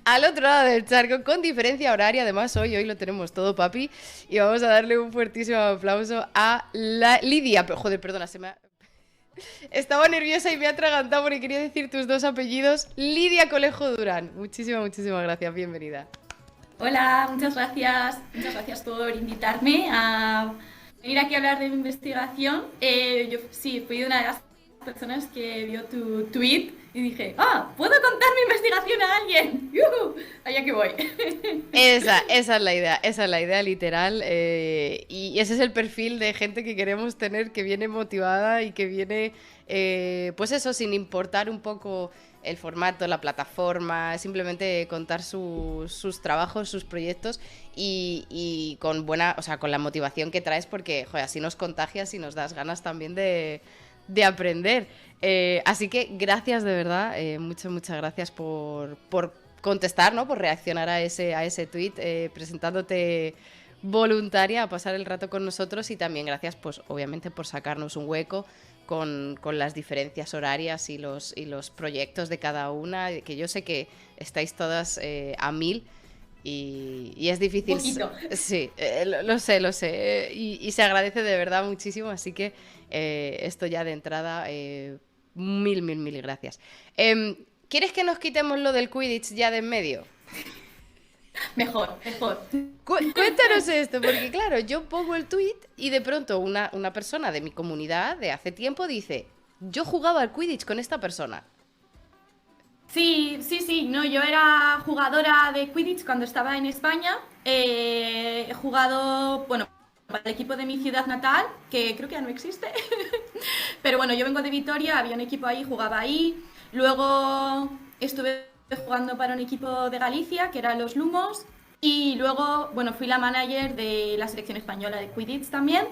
al otro lado del charco, con diferencia horaria. Además, hoy lo tenemos todo, papi. Y vamos a darle un fuertísimo aplauso a la Lidia. Pero, joder, perdona, estaba nerviosa y me ha atragantado porque quería decir tus dos apellidos. Lidia Colejo Durán. Muchísimas gracias. Bienvenida. Hola, muchas gracias. Muchas gracias por invitarme a venir aquí a hablar de mi investigación. Yo sí, fui una de las personas que vio tu tweet y dije, puedo contar mi investigación a alguien. ¡Yuhu! Allá que voy. Esa es la idea literal. Y ese es el perfil de gente que queremos tener, que viene motivada y que viene, pues eso, sin importar un poco el formato, la plataforma, simplemente contar sus trabajos, sus proyectos y con buena, o sea, con la motivación que traes, porque, joder, así nos contagias y nos das ganas también de aprender. Así que gracias de verdad, muchas gracias por contestar, ¿no? Por reaccionar a ese tweet, presentándote voluntaria a pasar el rato con nosotros, y también gracias, pues obviamente, por sacarnos un hueco con las diferencias horarias y los proyectos de cada una, que yo sé que estáis todas a mil. Y es difícil. Un poquito. Sí, lo sé. Y se agradece de verdad muchísimo. Así que esto ya de entrada, mil gracias. ¿Quieres que nos quitemos lo del Quidditch ya de en medio? Mejor. Cuéntanos esto, porque claro, yo pongo el tweet y de pronto una persona de mi comunidad de hace tiempo dice: yo jugaba al Quidditch con esta persona. Sí, no, yo era jugadora de Quidditch cuando estaba en España. He jugado, bueno, para el equipo de mi ciudad natal, que creo que ya no existe. Pero bueno, yo vengo de Vitoria, había un equipo ahí, jugaba ahí. Luego estuve jugando para un equipo de Galicia, que era los Lumos. Y luego, bueno, fui la manager de la selección española de Quidditch también.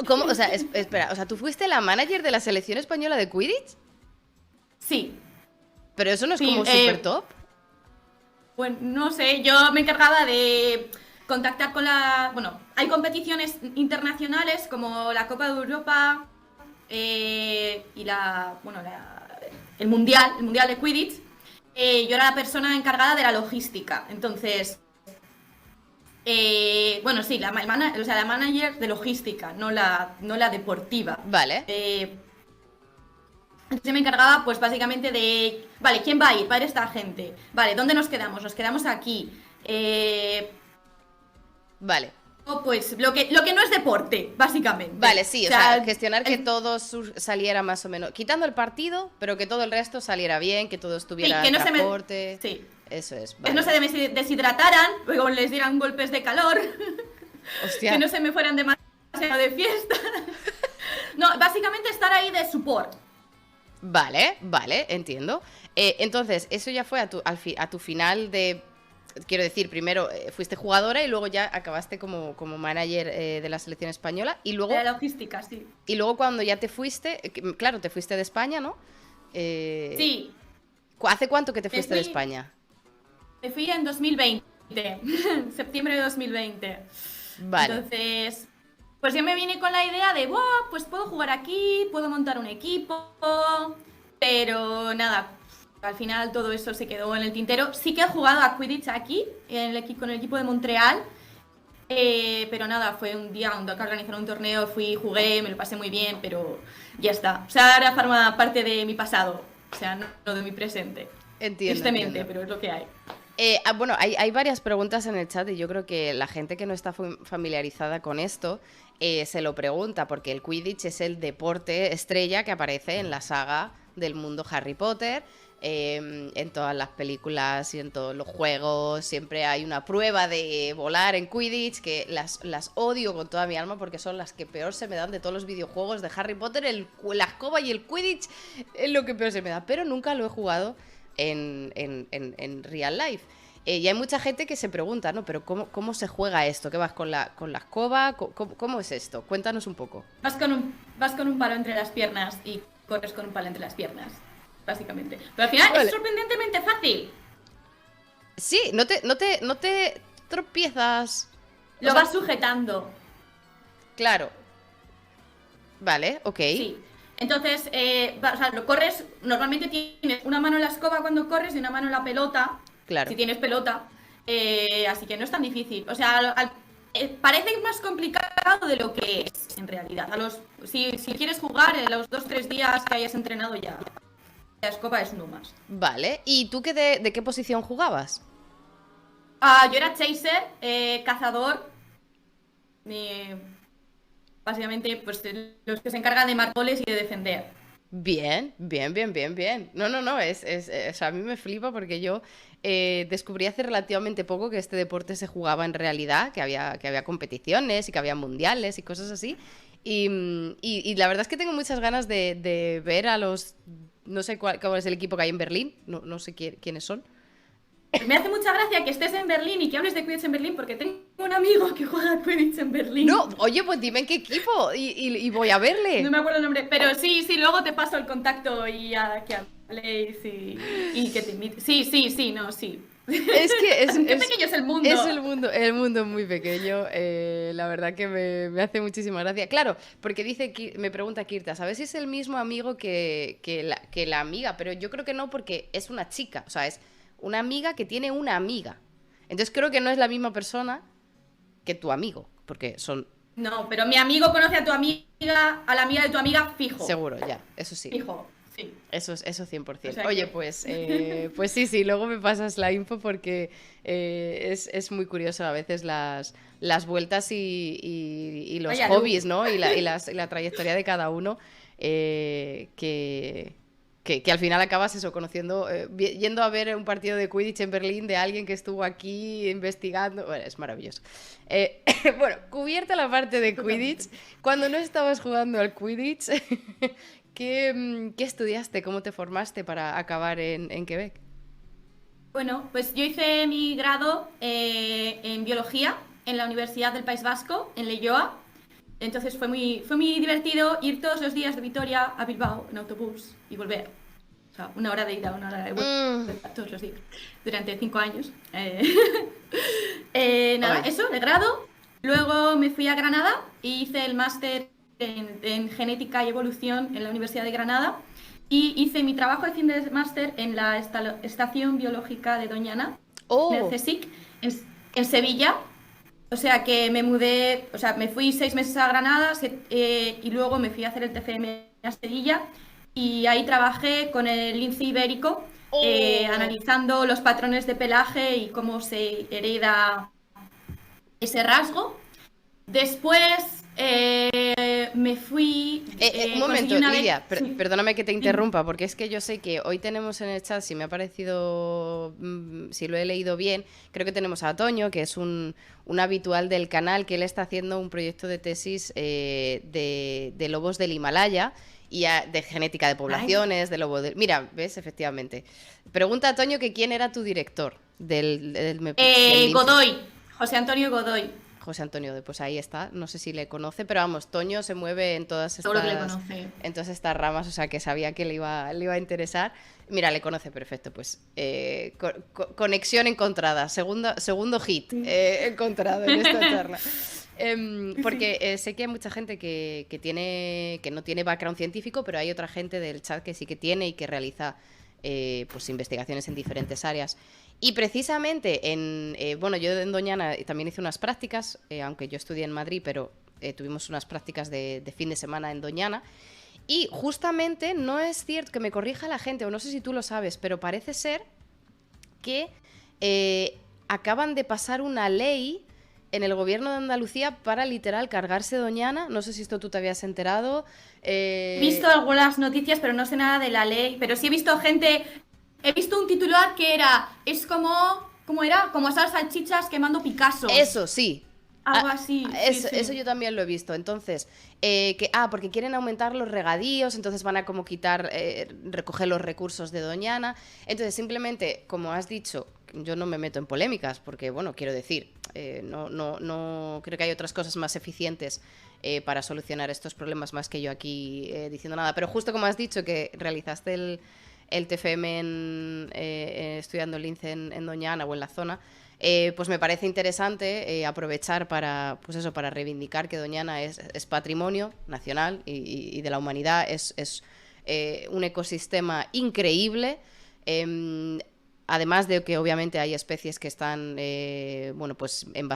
¿Cómo? O sea, espera, o sea, ¿tú fuiste la manager de la selección española de Quidditch? Sí. Pero eso no es Sí, como súper top. Bueno, no sé, yo me encargaba de contactar con la... Bueno, hay competiciones internacionales como la Copa de Europa y el Mundial de Quidditch. Yo era la persona encargada de la logística. Entonces, bueno, sí, la manager de logística, no la deportiva. Vale. Se me encargaba, pues básicamente de, vale, ¿quién va a ir? Va a ir esta gente. Vale, ¿dónde nos quedamos? Nos quedamos aquí. Vale. Pues lo que no es deporte, básicamente. Vale, sí, o sea, gestionar que todo saliera más o menos, quitando el partido, pero que todo el resto saliera bien, que todo estuviera sí, que en no transporte. Sí. Eso es. Que Vale. no se deshidrataran, luego les dieran golpes de calor. Hostia. Que no se me fueran demasiado de fiesta. No, básicamente estar ahí de support. Vale, entiendo. Entonces, eso ya fue a tu final de... Quiero decir, primero fuiste jugadora y luego ya acabaste como manager de la selección española. Y luego... De la logística, sí. Y luego cuando ya te fuiste... claro, te fuiste de España, ¿no? Sí. ¿Hace cuánto que te fuiste de España? Me fui en 2020. Septiembre de 2020. Vale. Entonces... Pues yo me vine con la idea de, pues puedo jugar aquí, puedo montar un equipo, pero nada, al final todo eso se quedó en el tintero. Sí que he jugado a Quidditch aquí, con el equipo de Montreal, pero nada, fue un día donde organizaron un torneo, fui, jugué, me lo pasé muy bien, pero ya está. O sea, ahora forma parte de mi pasado, o sea, no de mi presente. Entiendo. Tristemente, pero es lo que hay. Bueno, hay varias preguntas en el chat y yo creo que la gente que no está familiarizada con esto se lo pregunta, porque el Quidditch es el deporte estrella que aparece en la saga del mundo Harry Potter. En todas las películas y en todos los juegos siempre hay una prueba de volar en Quidditch, que las odio con toda mi alma porque son las que peor se me dan de todos los videojuegos de Harry Potter. La escoba y el Quidditch es lo que peor se me da, pero nunca lo he jugado en real life. Y hay mucha gente que se pregunta, ¿no? Pero ¿cómo se juega esto? ¿Qué vas con la escoba? ¿Cómo es esto? Cuéntanos un poco. Vas con un palo entre las piernas y corres con un palo entre las piernas, básicamente. Pero al final vale. Es sorprendentemente fácil. Sí, no te tropiezas. Lo vas sujetando. Claro. Vale, ok. Sí. Entonces, o sea, lo corres, normalmente tienes una mano en la escoba cuando corres y una mano en la pelota, Claro. si tienes pelota, así que no es tan difícil. O sea, parece más complicado de lo que es en realidad. Si quieres jugar, en los 2-3 días que hayas entrenado ya, la escoba es uno más. Vale. ¿Y tú de qué posición jugabas? Yo era chaser, cazador, básicamente pues los que se encargan de marcar goles y de defender. Bien, bien, bien, bien, bien. No, no, no, o sea, a mí me flipa porque yo descubrí hace relativamente poco que este deporte se jugaba en realidad, que había competiciones y que había mundiales y cosas así. Y la verdad es que tengo muchas ganas de ver a los... No sé cuál es el equipo que hay en Berlín, no sé quiénes son. Me hace mucha gracia que estés en Berlín y que hables de Quidditch en Berlín porque tengo un amigo que juega a Quidditch en Berlín. No, oye, pues dime en qué equipo y voy a verle. No me acuerdo el nombre, pero sí, luego te paso el contacto y a que habléis y que te invite. Sí, no, sí. Es que Qué pequeño es el mundo. Es el mundo es muy pequeño. La verdad que me hace muchísima gracia. Claro, porque me pregunta Kirta, ¿sabes si es el mismo amigo que la amiga? Pero yo creo que no, porque es una chica. O sea, es una amiga que tiene una amiga. Entonces creo que no es la misma persona que tu amigo, porque son... No, pero mi amigo conoce a tu amiga, a la amiga de tu amiga, fijo. Seguro, ya, eso sí. Fijo, sí. Eso 100%. O sea Oye, que... pues sí, luego me pasas la info porque es muy curioso a veces las vueltas y los Vaya hobbies, luz. ¿no? Y la trayectoria de cada uno que al final acabas eso, conociendo, yendo a ver un partido de Quidditch en Berlín de alguien que estuvo aquí investigando. Bueno, es maravilloso. Bueno, cubierta la parte de Quidditch, cuando no estabas jugando al Quidditch, ¿qué estudiaste? ¿Cómo te formaste para acabar en Quebec? Bueno, pues yo hice mi grado en biología en la Universidad del País Vasco, en Leioa. Entonces fue muy divertido ir todos los días de Vitoria a Bilbao en autobús y volver. O sea, 1 hora de ida, 1 hora de vuelta, todos los días, durante 5 años. Nada, eso, de grado. Luego me fui a Granada y hice el máster en genética y evolución en la Universidad de Granada. Y hice mi trabajo de fin de máster en la Estación Biológica de Doñana, en el CSIC, en Sevilla. O sea que me mudé, o sea, me fui 6 meses a Granada y luego me fui a hacer el TFM a Sevilla y ahí trabajé con el lince ibérico, analizando los patrones de pelaje y cómo se hereda ese rasgo. Después me fui... Un momento, Lidia, sí. perdóname que te interrumpa, porque es que yo sé que hoy tenemos en el chat, si me ha parecido, si lo he leído bien, creo que tenemos a Toño, que es un habitual del canal, que él está haciendo un proyecto de tesis de lobos del Himalaya y de genética de poblaciones, de lobo del... Mira, ¿ves? Efectivamente. Pregunta a Toño que quién era tu director del Godoy, José Antonio Godoy. José Antonio, pues ahí está, no sé si le conoce, pero vamos, Toño se mueve en todas estas ramas, o sea que sabía que le iba a interesar. Mira, le conoce, perfecto, pues conexión encontrada, segundo hit encontrado en esta charla. Porque sé que hay mucha gente que no tiene background científico, pero hay otra gente del chat que sí que tiene y que realiza pues investigaciones en diferentes áreas. Y precisamente bueno, yo en Doñana también hice unas prácticas, aunque yo estudié en Madrid, pero tuvimos unas prácticas de fin de semana en Doñana. Y justamente no es cierto, que me corrija la gente, o no sé si tú lo sabes, pero parece ser que acaban de pasar una ley en el gobierno de Andalucía para literal cargarse Doñana. No sé si esto tú te habías enterado. He visto algunas noticias, pero no sé nada de la ley. Pero sí he visto gente... He visto un titular que es como... ¿Cómo era? Como asar salchichas quemando Picasso. Eso, sí. Algo así. Eso yo también lo he visto. Entonces, porque quieren aumentar los regadíos, entonces van a como recoger los recursos de Doñana. Entonces, simplemente, como has dicho, yo no me meto en polémicas, porque, bueno, quiero decir, no creo que hay otras cosas más eficientes para solucionar estos problemas más que yo aquí diciendo nada. Pero justo como has dicho que realizaste el TFM en estudiando lince en Doñana o en la zona, pues me parece interesante aprovechar para, pues eso, para reivindicar que Doñana es patrimonio nacional y de la humanidad, es un ecosistema increíble. Además de que obviamente hay especies que están bueno, pues en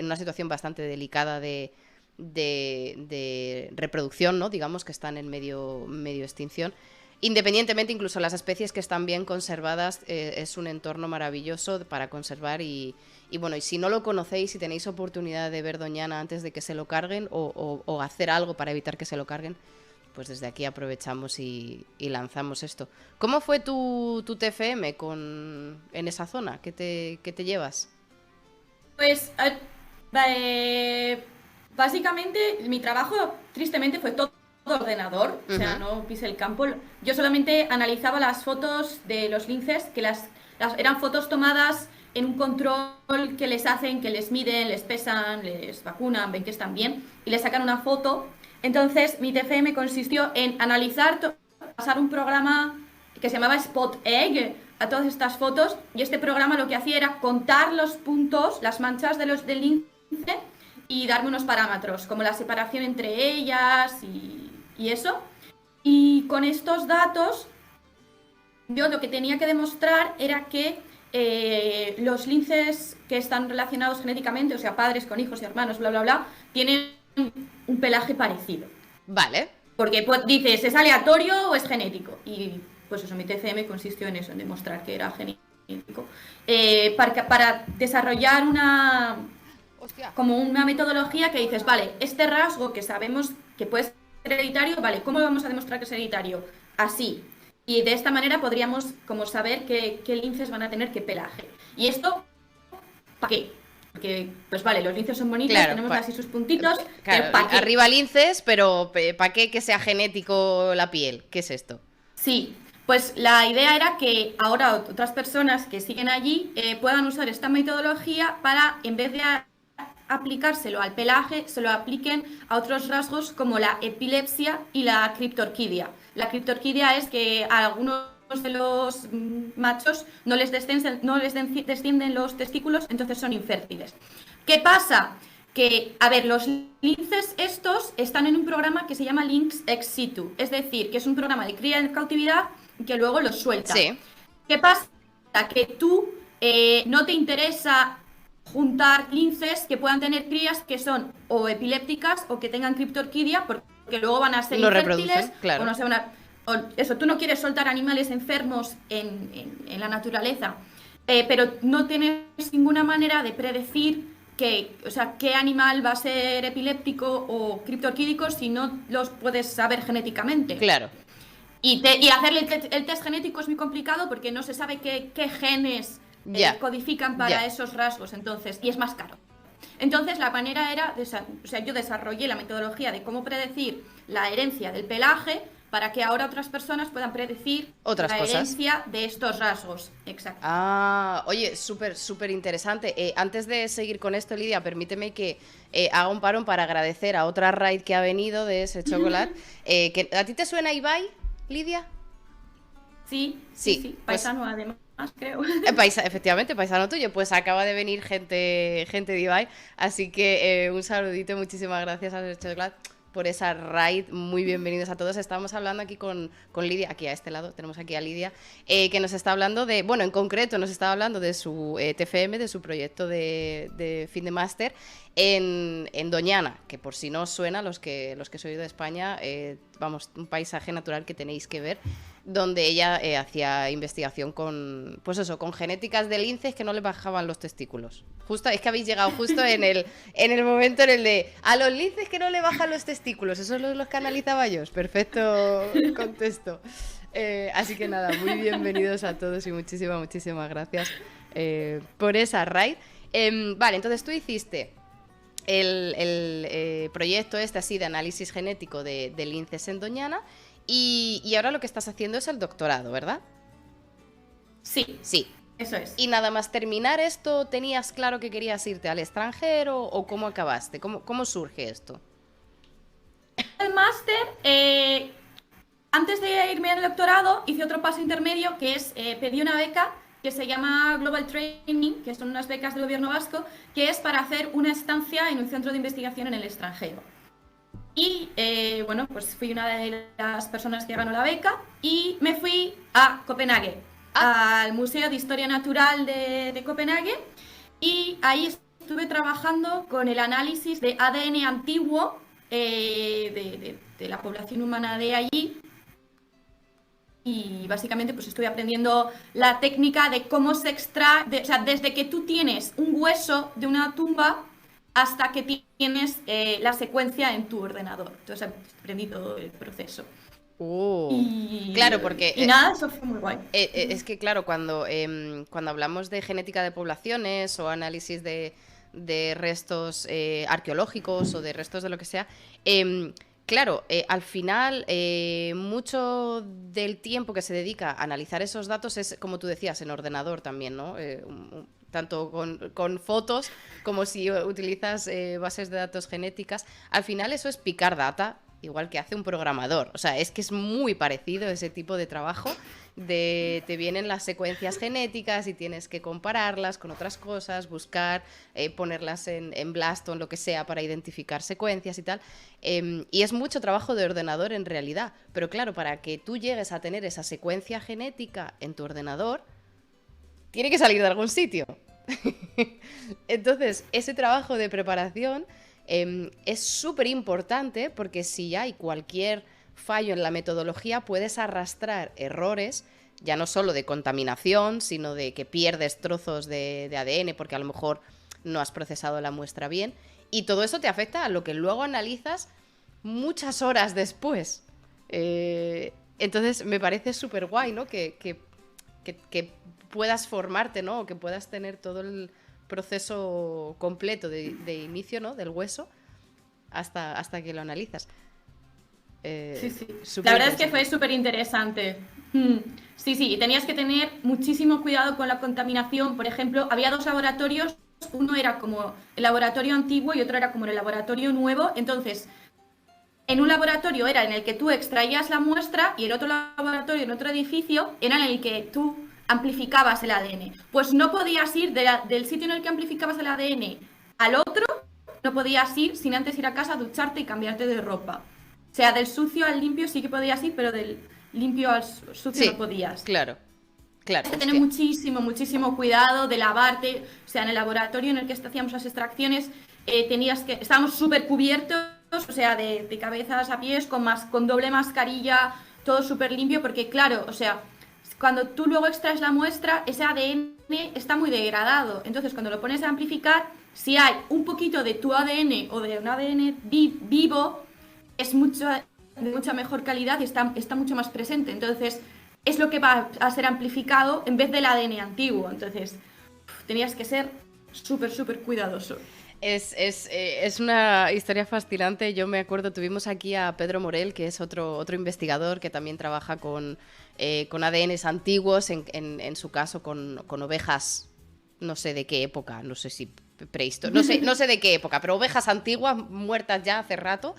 una situación bastante delicada de reproducción, ¿no? Digamos que están en medio extinción. Independientemente, incluso las especies que están bien conservadas, es un entorno maravilloso para conservar y bueno, y si no lo conocéis, si tenéis oportunidad de ver Doñana antes de que se lo carguen o hacer algo para evitar que se lo carguen, pues desde aquí aprovechamos y lanzamos esto. ¿Cómo fue tu TFM en esa zona? ¿Qué te llevas? Pues básicamente mi trabajo tristemente fue todo ordenador, o sea, no pisé el campo. Yo solamente analizaba las fotos de los linces, que eran fotos tomadas en un control que les hacen, que les miden, les pesan, les vacunan, ven que están bien y les sacan una foto. Entonces mi TFM consistió en analizar, pasar un programa que se llamaba Spot Egg a todas estas fotos, y este programa lo que hacía era contar los puntos, las manchas del lince y darme unos parámetros, como la separación entre ellas y eso. Y con estos datos, yo lo que tenía que demostrar era que los linces que están relacionados genéticamente, o sea, padres con hijos y hermanos, bla, bla, bla, tienen un pelaje parecido. Vale. Porque pues, dices, ¿es aleatorio o es genético? Y pues eso, mi TCM consistió en eso, en demostrar que era genético. Para desarrollar como una metodología que dices, vale, este rasgo que sabemos que puede ser hereditario, vale, ¿cómo vamos a demostrar que es hereditario? Así. Y de esta manera podríamos como saber qué linces van a tener qué pelaje. ¿Y esto para qué? Porque, pues vale, los linces son bonitos, claro, tenemos así sus puntitos. Claro, pero ¿para qué? Arriba linces, pero ¿para qué que sea genético la piel? ¿Qué es esto? Sí, pues la idea era que ahora otras personas que siguen allí puedan usar esta metodología para, en vez de aplicárselo al pelaje, se lo apliquen a otros rasgos como la epilepsia y la criptorquidia. La criptorquidia es que a algunos de los machos no les descienden los testículos, entonces son infértiles. ¿Qué pasa? Que, a ver, los linces estos están en un programa que se llama Lynx ex situ, es decir, que es un programa de cría en cautividad que luego los suelta. Sí. ¿Qué pasa? Que tú no te interesa juntar linces que puedan tener crías que son o epilépticas o que tengan criptorquidia, porque luego van a ser infértiles, claro. O no sé, eso, tú no quieres soltar animales enfermos en la naturaleza, pero no tienes ninguna manera de predecir qué animal va a ser epiléptico o criptorquídico si no los puedes saber genéticamente. Claro. Y hacerle el test genético es muy complicado porque no se sabe qué genes codifican para esos rasgos, entonces, y es más caro. Entonces la manera era, yo desarrollé la metodología de cómo predecir la herencia del pelaje para que ahora otras personas puedan predecir otras cosas. Herencia de estos rasgos. Exacto. Ah, oye, súper interesante. Antes de seguir con esto, Lidia, permíteme que haga un parón para agradecer a otra raid que ha venido de ese chocolate. ¿A ti te suena Ibai, Lidia? Sí, paisano pues, además, creo. Efectivamente, paisano tuyo, pues acaba de venir gente de Ibai, así que un saludito, muchísimas gracias a Chocolate por esa raid, muy bienvenidos a todos. Estamos hablando aquí con Lidia, aquí a este lado tenemos aquí a Lidia, que nos está hablando de, bueno, en concreto nos está hablando de su TFM, de su proyecto de fin de máster en Doñana, que por si no os suena, los que sois de España, vamos, un paisaje natural que tenéis que ver, donde ella hacía investigación con, pues eso, con genéticas de linces que no le bajaban los testículos. Justo, es que habéis llegado justo en el momento en el de a los linces que no le bajan los testículos, esos los que analizaba yo. Perfecto contexto. Así que nada, muy bienvenidos a todos y muchísimas gracias por esa raid. Vale, entonces tú hiciste el proyecto así de análisis genético de linces en Doñana y ahora lo que estás haciendo es el doctorado, ¿verdad? Sí. Sí. Eso es. Y nada más terminar esto, ¿tenías claro que querías irte al extranjero o cómo acabaste? ¿Cómo surge esto? El máster, antes de irme al doctorado, hice otro paso intermedio que es pedí una beca que se llama Global Training, que son unas becas del gobierno vasco, que es para hacer una estancia en un centro de investigación en el extranjero. Y bueno, pues fui una de las personas que ganó la beca y me fui a Copenhague, al Museo de Historia Natural de Copenhague, y ahí estuve trabajando con el análisis de ADN antiguo de la población humana de allí. Y básicamente pues estoy aprendiendo la técnica de cómo se extrae, o sea, desde que tú tienes un hueso de una tumba hasta que tienes la secuencia en tu ordenador. Entonces he aprendido el proceso. Claro, porque... Y nada, eso fue muy guay. Es que, claro, cuando hablamos de genética de poblaciones o análisis de restos arqueológicos o de restos de lo que sea, claro, al final mucho del tiempo que se dedica a analizar esos datos es, como tú decías, en ordenador también, ¿no? Tanto con fotos como si utilizas bases de datos genéticas. Al final eso es picar data, igual que hace un programador. O sea, es que es muy parecido ese tipo de trabajo. Te vienen las secuencias genéticas y tienes que compararlas con otras cosas, buscar, ponerlas en BLAST o en lo que sea para identificar secuencias y tal. Y es mucho trabajo de ordenador en realidad. Pero claro, para que tú llegues a tener esa secuencia genética en tu ordenador, tiene que salir de algún sitio. Entonces, ese trabajo de preparación es súper importante, porque si hay cualquier fallo en la metodología puedes arrastrar errores, ya no solo de contaminación, sino de que pierdes trozos de ADN porque a lo mejor no has procesado la muestra bien, y todo eso te afecta a lo que luego analizas muchas horas después. Entonces me parece súper guay, ¿no? Que puedas formarte, ¿no? O que puedas tener todo el proceso completo de inicio, ¿no? Del hueso hasta que lo analizas. Sí. La verdad es que fue súper interesante. Sí, y tenías que tener muchísimo cuidado con la contaminación. Por ejemplo, había 2 laboratorios, uno era como el laboratorio antiguo y otro era como el laboratorio nuevo. Entonces, en un laboratorio era en el que tú extraías la muestra y el otro laboratorio, en otro edificio, era en el que tú amplificabas el ADN. Pues no podías ir del sitio en el que amplificabas el ADN al otro, no podías ir sin antes ir a casa, ducharte y cambiarte de ropa. O sea, del sucio al limpio sí que podías ir, pero del limpio al sucio no podías. Claro. Tienes que tener muchísimo cuidado de lavarte. O sea, en el laboratorio en el que hacíamos las extracciones, estábamos súper cubiertos, o sea, de cabezas a pies, con doble mascarilla, todo súper limpio, porque claro, o sea, cuando tú luego extraes la muestra, ese ADN está muy degradado. Entonces, cuando lo pones a amplificar, si hay un poquito de tu ADN o de un ADN vivo, es de mucha mejor calidad y está mucho más presente. Entonces, es lo que va a ser amplificado en vez del ADN antiguo. Entonces, tenías que ser súper cuidadoso. Es una historia fascinante. Yo me acuerdo, tuvimos aquí a Pedro Morel, que es otro investigador que también trabaja con ADNs antiguos, en su caso con ovejas, no sé de qué época, no sé si prehistórica, no sé de qué época, pero ovejas antiguas, muertas ya hace rato,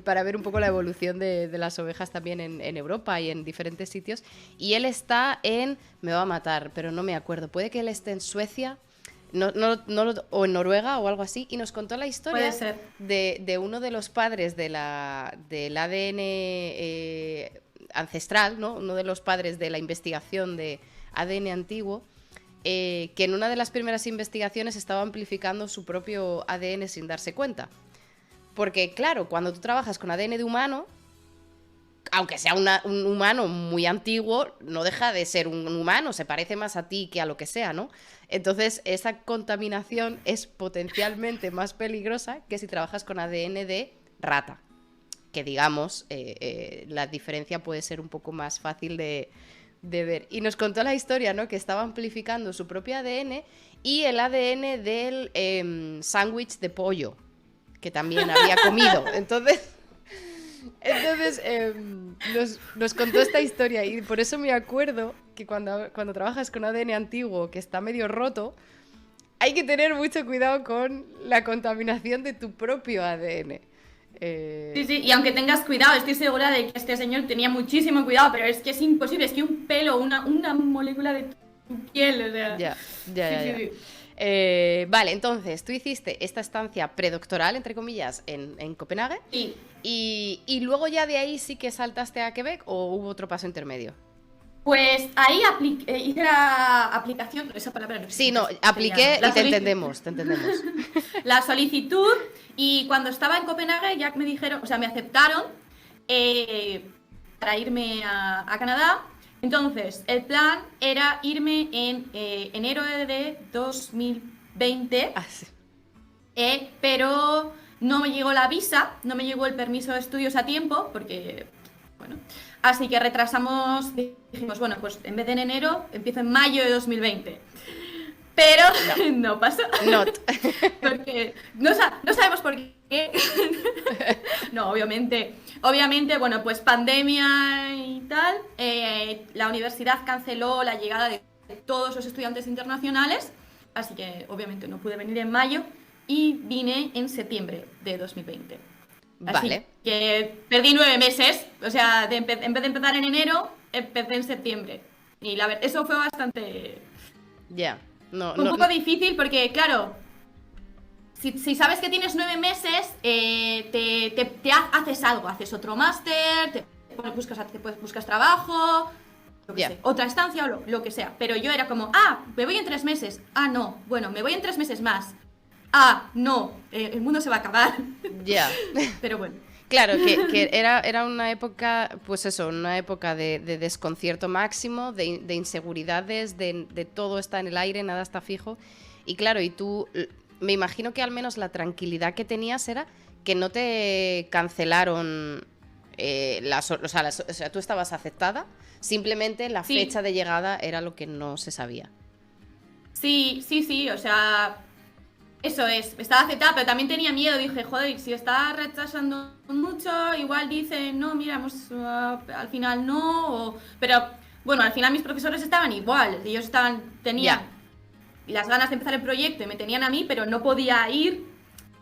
para ver un poco la evolución de las ovejas también en Europa y en diferentes sitios. Y él está me va a matar, pero no me acuerdo, puede que él esté en Suecia, o en Noruega o algo así, y nos contó la historia de uno de los padres del ADN ancestral, ¿no? Uno de los padres de la investigación de ADN antiguo, que en una de las primeras investigaciones estaba amplificando su propio ADN sin darse cuenta. Porque claro, cuando tú trabajas con ADN de humano, aunque sea un humano muy antiguo, no deja de ser un humano, se parece más a ti que a lo que sea, ¿no? Entonces, esa contaminación es potencialmente más peligrosa que si trabajas con ADN de rata, que digamos, la diferencia puede ser un poco más fácil de ver. Y nos contó la historia, ¿no? Que estaba amplificando su propio ADN y el ADN del sándwich de pollo, que también había comido. Entonces nos contó esta historia, y por eso me acuerdo que cuando trabajas con ADN antiguo que está medio roto, hay que tener mucho cuidado con la contaminación de tu propio ADN. Sí, y aunque tengas cuidado, estoy segura de que este señor tenía muchísimo cuidado, pero es que es imposible, es que un pelo, una molécula de piel, o sea. Ya. Sí. Vale, entonces tú hiciste esta estancia predoctoral, entre comillas, en Copenhague. Sí. Y luego ya de ahí sí que saltaste a Quebec o hubo otro paso intermedio. Pues ahí hice la aplicación, esa palabra no existe. Sí, no, apliqué y te entendemos. La solicitud, y cuando estaba en Copenhague ya me dijeron, o sea, me aceptaron para irme a Canadá. Entonces, el plan era irme en enero de 2020, Sí. pero no me llegó la visa, no me llegó el permiso de estudios a tiempo, porque, bueno, así que retrasamos, dijimos, bueno, pues en vez de en enero, empiezo en mayo de 2020. Pero no pasó. Not. Porque no sabemos por qué. No, obviamente, bueno, pues pandemia y tal, la universidad canceló la llegada de todos los estudiantes internacionales, así que obviamente no pude venir en mayo y vine en septiembre de 2020. Así Vale. que perdí 9 meses, o sea, en vez de empezar en enero, empecé en septiembre. Y la verdad, eso fue bastante... Ya. No, un poco difícil porque, claro, si sabes que tienes 9 meses, te haces algo, haces otro máster, buscas trabajo, lo que sea, otra estancia o lo que sea. Pero yo era como, me voy en 3 meses. No, bueno, me voy en 3 meses más. No, el mundo se va a acabar. Ya. Pero bueno. Claro, que era una época, pues eso, una época de desconcierto máximo, de inseguridades, de todo está en el aire, nada está fijo. Y claro, y tú, me imagino que al menos la tranquilidad que tenías era que no te cancelaron, o sea, tú estabas aceptada, simplemente la fecha de llegada era lo que no se sabía. Sí, o sea... Eso es, estaba aceptada, pero también tenía miedo. Dije, joder, si está retrasando mucho, igual dicen, no, mira, al final no. Pero bueno, al final mis profesores estaban igual. Ellos tenían las ganas de empezar el proyecto y me tenían a mí, pero no podía ir.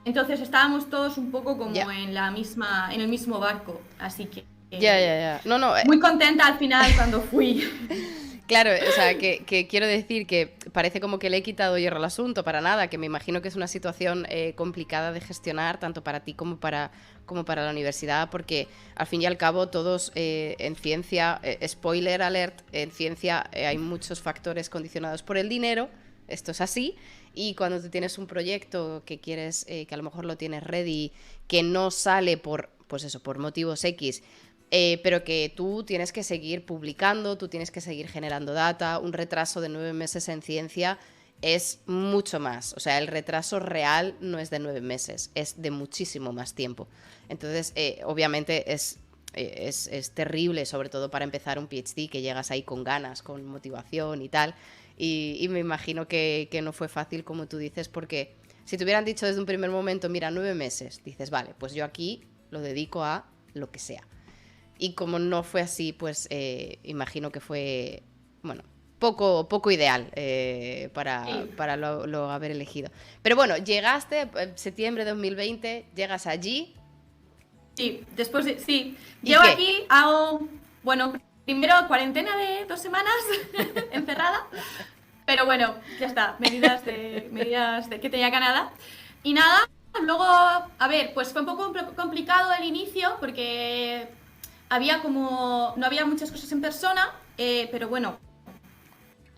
Entonces estábamos todos un poco como en el mismo barco. Así que Ya. No, muy contenta al final cuando fui. Claro, o sea, que quiero decir que parece como que le he quitado hierro al asunto, para nada, que me imagino que es una situación complicada de gestionar, tanto para ti como para la universidad, porque al fin y al cabo todos en ciencia, spoiler alert, en ciencia hay muchos factores condicionados por el dinero, esto es así, y cuando tú tienes un proyecto que quieres, que a lo mejor lo tienes ready, que no sale por motivos X, pero que tú tienes que seguir publicando, tú tienes que seguir generando data. Un retraso de 9 meses en ciencia es mucho más. O sea, el retraso real no es de 9 meses, es de muchísimo más tiempo. Entonces, obviamente es terrible, sobre todo para empezar un PhD, que llegas ahí con ganas, con motivación y tal. Y me imagino que no fue fácil, como tú dices, porque si te hubieran dicho desde un primer momento, mira, 9 meses, dices, vale, pues yo aquí lo dedico a lo que sea. Y como no fue así, pues imagino que fue, bueno, poco ideal para lo haber elegido. Pero bueno, llegaste, septiembre de 2020, llegas allí. Sí, después sí. Llego aquí, hago, bueno, primero cuarentena de 2 semanas encerrada. Pero bueno, ya está, medidas de que tenía Canadá. Y nada, luego, a ver, pues fue un poco complicado al inicio porque... no había muchas cosas en persona, pero bueno,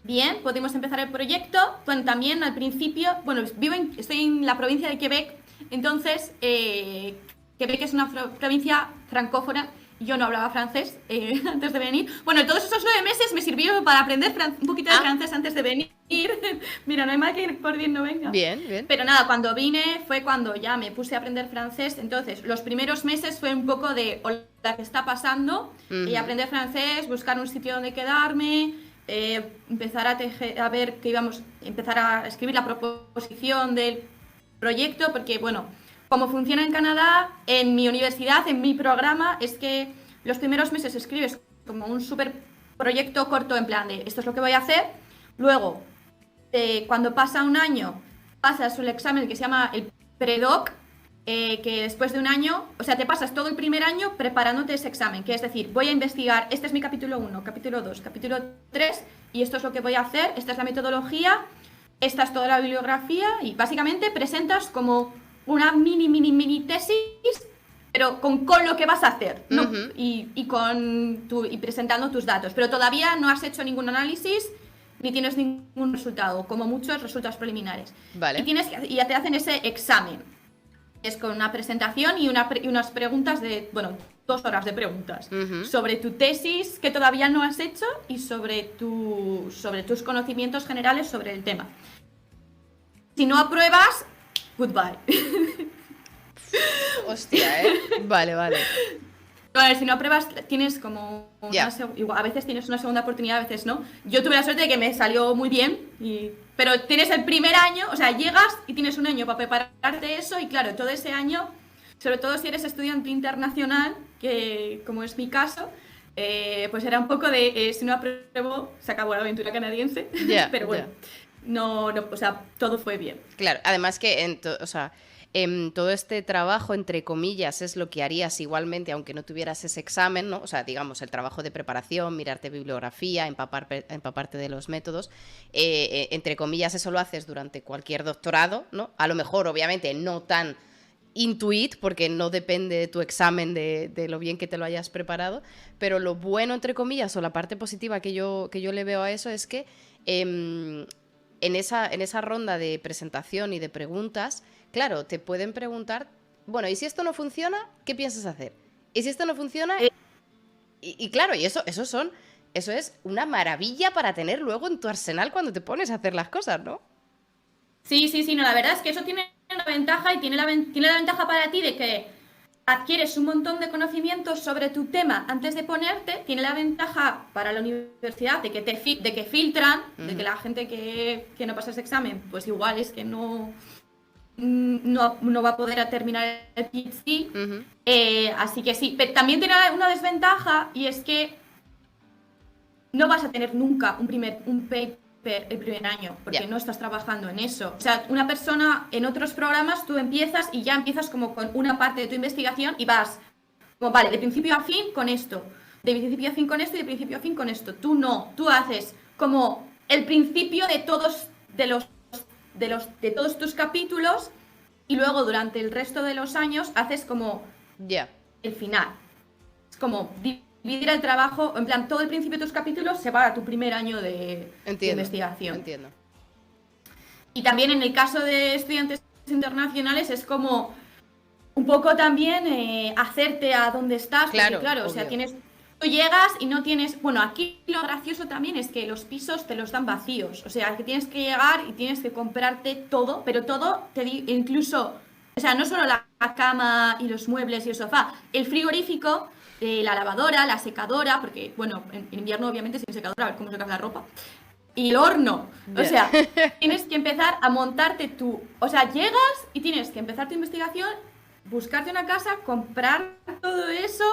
bien, pudimos empezar el proyecto. Bueno, también al principio, bueno, estoy en la provincia de Quebec, entonces Quebec es una provincia francófona. Yo no hablaba francés antes de venir. Bueno, todos esos 9 meses me sirvió para aprender un poquito de francés antes de venir. Mira, no hay mal que por bien no venga. Bien. Pero nada, cuando vine fue cuando ya me puse a aprender francés. Entonces, los primeros meses fue un poco de hola, ¿qué está pasando? Y aprender francés, buscar un sitio donde quedarme, empezar empezar a escribir la proposición del proyecto, porque bueno, como funciona en Canadá, en mi universidad, en mi programa, es que los primeros meses escribes como un súper proyecto corto en plan de esto es lo que voy a hacer. Luego, cuando pasa un año, pasas el examen que se llama el predoc, que después de un año, o sea, te pasas todo el primer año preparándote ese examen, que es decir, voy a investigar, este es mi capítulo 1, capítulo 2, capítulo 3, y esto es lo que voy a hacer, esta es la metodología, esta es toda la bibliografía, y básicamente presentas como una mini tesis, pero con lo que vas a hacer, ¿no? Ujú. Y presentando tus datos, pero todavía no has hecho ningún análisis ni tienes ningún resultado, como muchos resultados preliminares. Vale. Y ya te hacen ese examen. Es con una presentación y unas preguntas de, bueno, 2 horas de preguntas sobre tu tesis que todavía no has hecho y sobre tus conocimientos generales sobre el tema. Si no apruebas, goodbye. Hostia, Vale. A ver, si no apruebas, tienes como Ya. a veces tienes una segunda oportunidad, a veces no. Yo tuve la suerte de que me salió muy bien, pero tienes el primer año, o sea, llegas y tienes un año para prepararte eso, y claro, todo ese año, sobre todo si eres estudiante internacional, que como es mi caso, pues era un poco de, si no apruebo, se acabó la aventura canadiense, pero bueno, no, o sea, todo fue bien. Claro, además que, todo este trabajo, entre comillas, es lo que harías igualmente, aunque no tuvieras ese examen, ¿no? O sea, digamos, el trabajo de preparación, mirarte bibliografía, empaparte de los métodos, entre comillas, eso lo haces durante cualquier doctorado, ¿no? A lo mejor, obviamente, no tan intuit, porque no depende de tu examen de lo bien que te lo hayas preparado, pero lo bueno, entre comillas, o la parte positiva que yo le veo a eso es que en esa ronda de presentación y de preguntas, claro, te pueden preguntar, bueno, ¿y si esto no funciona? ¿Qué piensas hacer? ¿Y si esto no funciona? Y claro, y eso es una maravilla para tener luego en tu arsenal cuando te pones a hacer las cosas, ¿no? Sí, no, la verdad es que eso tiene una ventaja, y tiene la ventaja para ti de que adquieres un montón de conocimientos sobre tu tema antes de ponerte. Tiene la ventaja para la universidad de que filtran, de que la gente que no pasa ese examen, pues igual es que no va a poder terminar el PhD. Así que sí, pero también tiene una desventaja, y es que no vas a tener nunca un paper el primer año, porque no estás trabajando en eso. O sea, una persona en otros programas, tú empiezas y ya empiezas como con una parte de tu investigación y vas como, vale, de principio a fin con esto, de principio a fin con esto y de principio a fin con esto. Tú no, tú haces como el principio de todos todos tus capítulos, y luego durante el resto de los años haces como el final. Es como dividir el trabajo, en plan, todo el principio de tus capítulos se va a tu primer año de investigación. Entiendo. Y también en el caso de estudiantes internacionales es como un poco también hacerte a dónde estás. Claro, porque, claro, o sea, tú llegas y no tienes... Bueno, aquí lo gracioso también es que los pisos te los dan vacíos. O sea, que tienes que llegar y tienes que comprarte todo, pero todo, incluso... O sea, no solo la cama y los muebles y el sofá, el frigorífico, la lavadora, la secadora, porque, bueno, en invierno obviamente sin secadora, a ver cómo secas la ropa, y el horno. O sea, tienes que empezar a montarte o sea, llegas y tienes que empezar tu investigación, buscarte una casa, comprar todo eso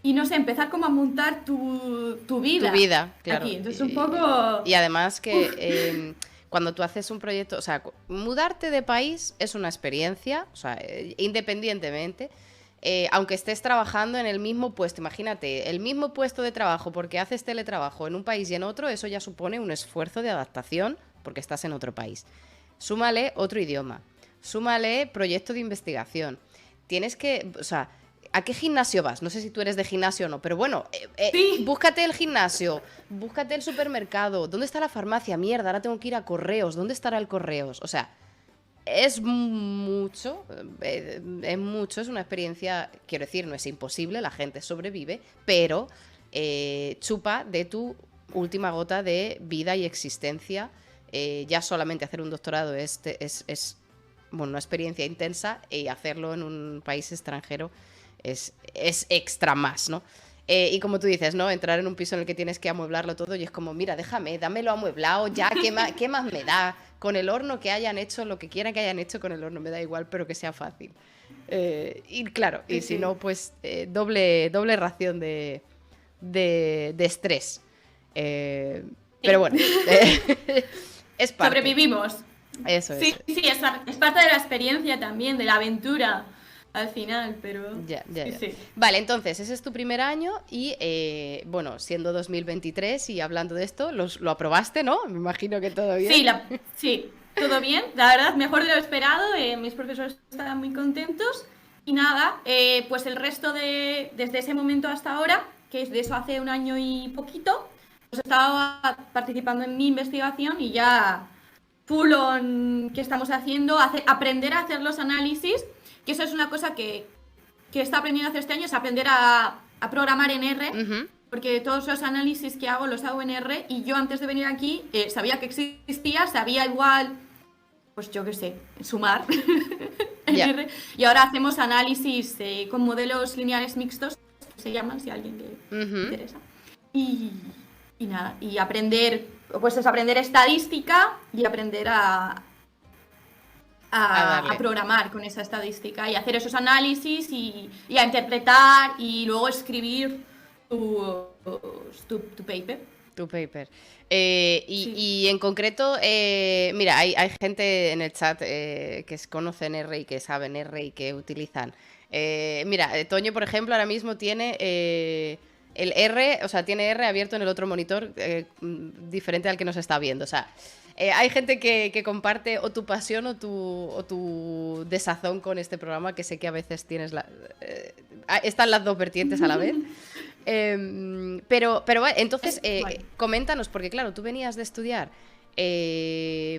y, no sé, empezar como a montar tu vida. Tu vida, claro. Aquí. Entonces, un poco... Y además que... cuando tú haces un proyecto, o sea, mudarte de país es una experiencia, o sea, independientemente, aunque estés trabajando en el mismo puesto, imagínate, el mismo puesto de trabajo, porque haces teletrabajo en un país y en otro, eso ya supone un esfuerzo de adaptación, porque estás en otro país. Súmale otro idioma, súmale proyecto de investigación. Tienes que, o sea, ¿a qué gimnasio vas? No sé si tú eres de gimnasio o no, pero bueno, sí. Búscate el gimnasio, búscate el supermercado, ¿dónde está la farmacia? Mierda, ahora tengo que ir a correos, ¿dónde estará el correos? O sea, es mucho, es una experiencia, quiero decir, no es imposible, la gente sobrevive, pero chupa de tu última gota de vida y existencia. Ya solamente hacer un doctorado es bueno, una experiencia intensa, y hacerlo en un país extranjero es extra más, ¿no? Y como tú dices, ¿no? Entrar en un piso en el que tienes que amueblarlo todo y es como, mira, dámelo amueblado ya, ¿qué más me da? Con el horno, que hayan hecho lo que quieran que hayan hecho con el horno, me da igual, pero que sea fácil. Y claro, y si no, pues doble ración de estrés. Pero bueno, es parte. Sobrevivimos. Eso Sí, es. sí, es parte de la experiencia también, de la aventura al final, pero Ya, ya, sí, ya. sí. Vale, entonces, ese es tu primer año y, bueno, siendo 2023 y hablando de esto, lo aprobaste, ¿no? Me imagino que todo Sí, bien. sí, todo bien, la verdad, mejor de lo esperado, mis profesores estaban muy contentos y nada, pues el resto desde ese momento hasta ahora, que es de eso hace un año y poquito, pues estaba participando en mi investigación y ya full on que estamos haciendo, aprender a hacer los análisis, que eso es una cosa que está aprendiendo a hacer este año, es aprender a programar en R, Ujú. porque todos los análisis que hago los hago en R y yo antes de venir aquí sabía que existía, sabía igual, pues yo qué sé, sumar en Ya. R y ahora hacemos análisis con modelos lineales mixtos, que se llaman, si a alguien le Ujú. interesa. Y, y nada, y aprender, pues es aprender estadística y aprender A a darle. programar con esa estadística y hacer esos análisis y a interpretar y luego escribir tu paper. Tu paper. Sí. Y en concreto, mira, hay gente en el chat que conocen R y que saben R y que utilizan. Mira, Toño, por ejemplo, ahora mismo tiene el R, o sea, tiene R abierto en el otro monitor diferente al que nos está viendo. O sea, hay gente que comparte o tu pasión o tu desazón con este programa, que sé que a veces tienes están las dos vertientes a la vez. Pero bueno, entonces, Vale. coméntanos, porque claro, tú venías de estudiar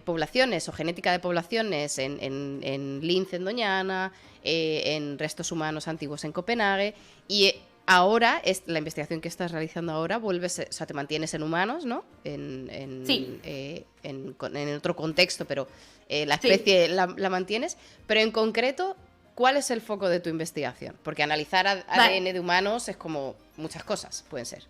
poblaciones o genética de poblaciones en Lince, en Doñana, en restos humanos antiguos en Copenhague, y ahora, la investigación que estás realizando ahora, vuelves, o sea, te mantienes en humanos, ¿no? Sí, En otro contexto, pero la sí. especie la mantienes, pero en concreto, ¿cuál es el foco de tu investigación? Porque analizar Vale. ADN de humanos es como muchas cosas, pueden ser.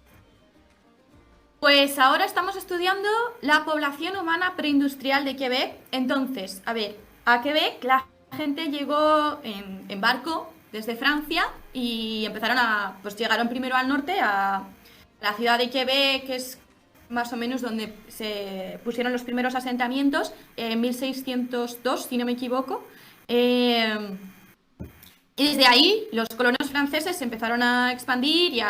Pues ahora estamos estudiando la población humana preindustrial de Quebec. Entonces, a ver, a Quebec la gente llegó en barco desde Francia y pues llegaron primero al norte, a la ciudad de Quebec, que es más o menos donde se pusieron los primeros asentamientos, en 1602, si no me equivoco. Y desde ahí los colonos franceses se empezaron a expandir y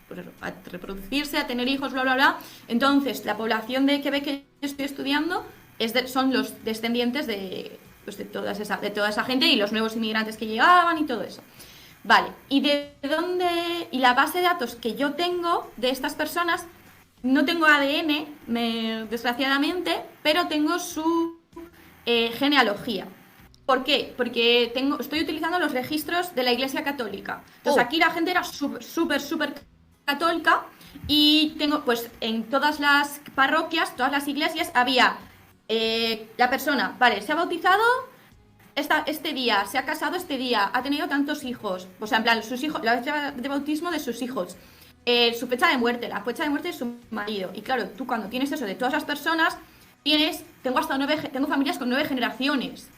pues a reproducirse, a tener hijos, bla, bla, bla. Entonces, la población de Quebec que yo estoy estudiando son los descendientes pues de toda esa gente y los nuevos inmigrantes que llegaban y todo eso. Vale, y la base de datos que yo tengo de estas personas, no tengo ADN, desgraciadamente, pero tengo su genealogía. ¿Por qué? Porque estoy utilizando los registros de la Iglesia Católica. Entonces Oh, aquí la gente era súper católica y pues en todas las parroquias, todas las iglesias, había la persona, vale, se ha bautizado este día, se ha casado este día, ha tenido tantos hijos, o sea, en plan, sus hijos, la fecha de bautismo de sus hijos, su fecha de muerte, la fecha de muerte de su marido. Y claro, tú cuando tienes eso de todas las personas, tengo familias con 9 generaciones.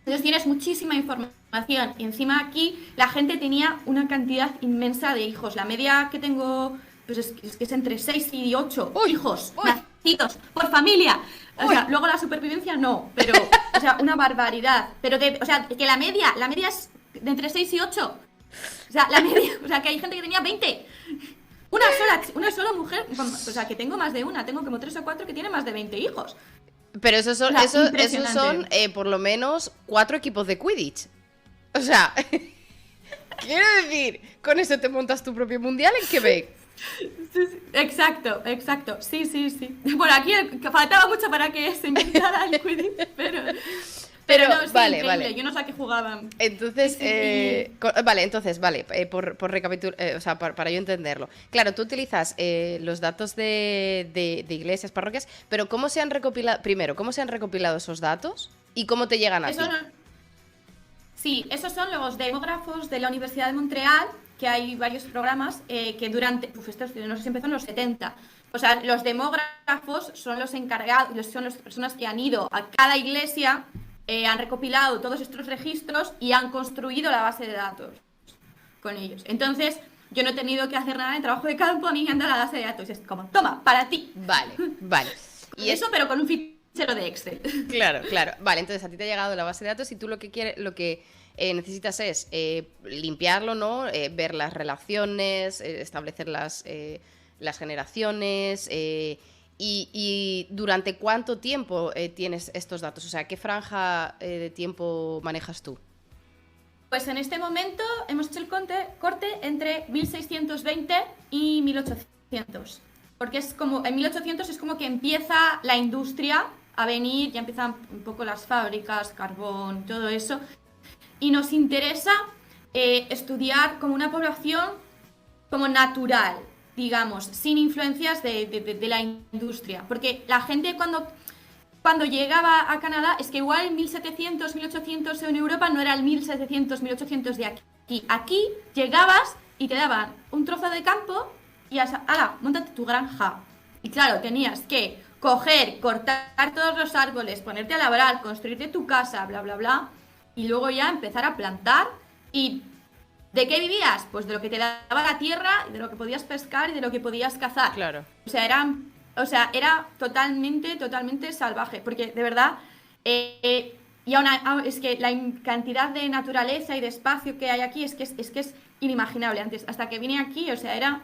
Entonces tienes muchísima información. Y encima aquí la gente tenía una cantidad inmensa de hijos. La media que tengo pues es que es entre 6 y 8 uy, hijos uy, nacidos por familia. O sea, uy. luego la supervivencia no, pero, o sea, una barbaridad. Pero, o sea, que la media es de entre 6 y 8. O sea, la media, o sea, que hay gente que tenía 20. Una sola mujer, o sea, que tengo más de una, tengo como 3 o 4 que tienen más de 20 hijos. Pero O sea, esos son impresionante. por lo menos 4 equipos de Quidditch. O sea, quiero decir, con eso te montas tu propio mundial en Quebec. Sí, sí. Exacto, exacto. Sí, sí, sí. Bueno, aquí faltaba mucho para que se inventara el Quidditch, pero Pero, no, sí, vale, increíble. vale. Yo no sé a qué jugaban. Sí, Entonces, sí. vale, por recapitular, o sea, para yo entenderlo. Claro, tú utilizas los datos de iglesias, parroquias, pero ¿cómo se han recopilado, primero, cómo se han recopilado esos datos y cómo te llegan a Eso ti? no- sí, esos son los demógrafos de la Universidad de Montreal, que hay varios programas que estos no sé si empezó en los 70. O sea, los demógrafos son los encargados, son las personas que han ido a cada iglesia, han recopilado todos estos registros y han construido la base de datos con ellos. Entonces, yo no he tenido que hacer nada de trabajo de campo ni andar a la base de datos. Es como, toma, para ti. Vale, vale. Y Eso, es, pero con un fichero fichero de Excel. Claro, claro. Vale, entonces a ti te ha llegado la base de datos y tú lo que quieres, necesitas es limpiarlo, ¿no? Ver las relaciones, establecer las generaciones y durante cuánto tiempo tienes estos datos. O sea, ¿qué franja de tiempo manejas tú? Pues en este momento hemos hecho el corte entre 1620 y 1800. Porque es como, en 1800 es como que empieza la industria a venir, ya empiezan un poco las fábricas, carbón, todo eso. Y nos interesa estudiar como una población como natural, digamos, sin influencias de la industria. Porque la gente cuando llegaba a Canadá, es que igual en 1700, 1800 en Europa no era el 1700, 1800 de aquí. Aquí llegabas y te daban un trozo de campo y ¡hala! Móntate tu granja. Y claro, tenías que coger, cortar todos los árboles, ponerte a labrar, construirte tu casa, bla, bla, bla, y luego ya empezar a plantar. ¿Y de qué vivías? Pues de lo que te daba la tierra, de lo que podías pescar y de lo que podías cazar. Claro. O sea, era totalmente salvaje, porque de verdad, y aún es que la cantidad de naturaleza y de espacio que hay aquí es que es inimaginable. Antes, hasta que vine aquí, o sea,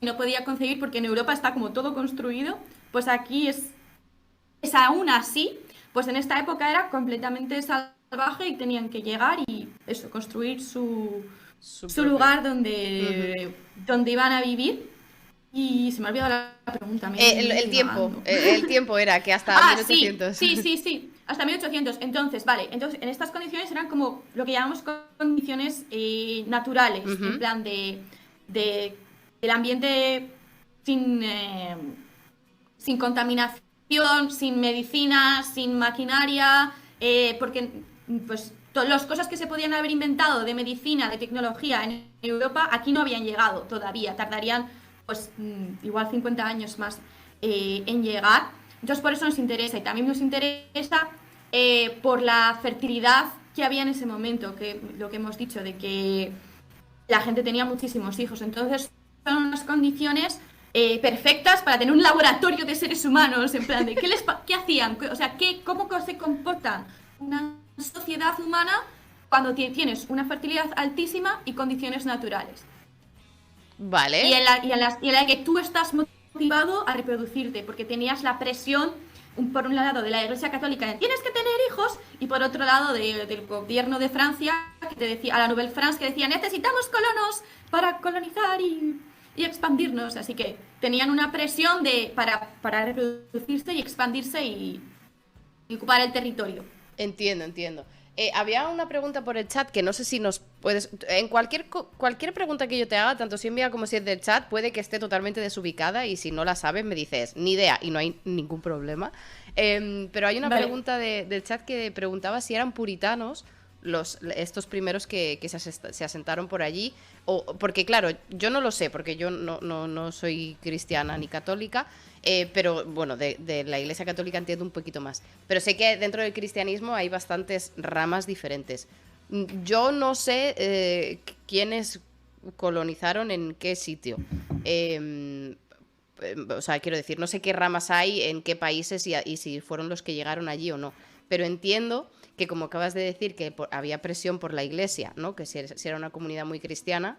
no podía concebir, porque en Europa está como todo construido, pues aquí es aún así, pues en esta época era completamente salvaje y tenían que llegar y eso, construir su lugar donde iban a vivir. Y se me ha olvidado la pregunta. El tiempo era que hasta 1800. Sí, hasta 1800. Entonces, vale, en estas condiciones eran como lo que llamamos condiciones naturales, en plan del ambiente sin contaminación, sin medicina, sin maquinaria, porque pues las cosas que se podían haber inventado de medicina, de tecnología en Europa, aquí no habían llegado todavía, tardarían pues igual 50 años más en llegar. Entonces por eso nos interesa, y también nos interesa por la fertilidad que había en ese momento, que lo que hemos dicho, de que la gente tenía muchísimos hijos. Entonces son unas condiciones perfectas para tener un laboratorio de seres humanos, en plan de qué hacían, o sea, cómo se comportan una sociedad humana cuando tienes una fertilidad altísima y condiciones naturales. Vale. Y en la que tú estás motivado a reproducirte, porque tenías la presión, por un lado, de la Iglesia Católica de tienes que tener hijos, y por otro lado del gobierno de Francia, que te decía, a la Nouvelle France, que decía necesitamos colonos para colonizar y expandirnos. Así que tenían una presión para reproducirse y expandirse y ocupar el territorio. Entiendo. Había una pregunta por el chat que no sé si nos puedes... En cualquier pregunta que yo te haga, tanto si envía como si es del chat, puede que esté totalmente desubicada y si no la sabes me dices, ni idea, y no hay ningún problema. Pero hay una pregunta del chat que preguntaba si eran puritanos estos primeros que se asentaron por allí, porque claro, yo no lo sé, porque yo no soy cristiana ni católica, pero bueno, de la Iglesia Católica entiendo un poquito más. Pero sé que dentro del cristianismo hay bastantes ramas diferentes. Yo no sé quiénes colonizaron en qué sitio. O sea, quiero decir, no sé qué ramas hay, en qué países y si fueron los que llegaron allí o no. Pero entiendo que, como acabas de decir, que había presión por la Iglesia, ¿no? Que si era una comunidad muy cristiana,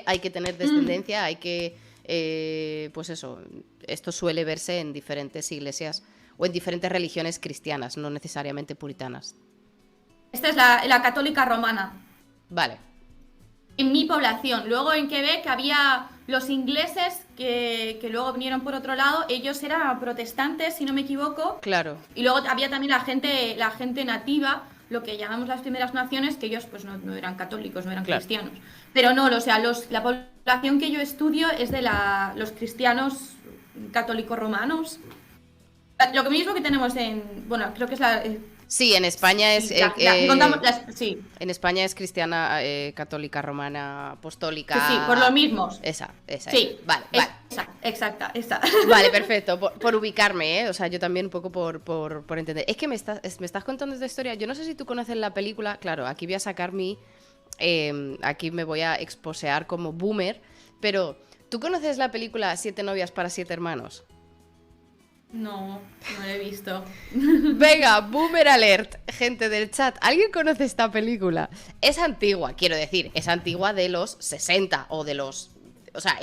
hay que tener descendencia, hay que... pues eso, esto suele verse en diferentes iglesias o en diferentes religiones cristianas, no necesariamente puritanas. Esta es la católica romana. Vale. En mi población. Luego en Quebec había los ingleses que luego vinieron por otro lado. Ellos eran protestantes, si no me equivoco. Claro. Y luego había también la gente nativa, lo que llamamos las primeras naciones, que ellos pues no eran católicos, no eran cristianos. Pero no, o sea, la población que yo estudio es de los cristianos católicos romanos. Lo mismo que tenemos bueno, creo que es la... Sí, en España es... sí. En España es cristiana, católica, romana, apostólica... Sí, por lo mismo. Esa. Sí, vale. Exacta. Vale, perfecto. Por ubicarme, ¿eh? O sea, yo también un poco por entender. Es que me estás contando esta historia. Yo no sé si tú conoces la película. Claro, aquí voy a sacar aquí me voy a exposear como boomer. Pero, ¿tú conoces la película 7 novias para 7 hermanos? No, no lo he visto. Venga, Boomer Alert, gente del chat. ¿Alguien conoce esta película? Es antigua, quiero decir, es antigua de los 60 o de los... O sea,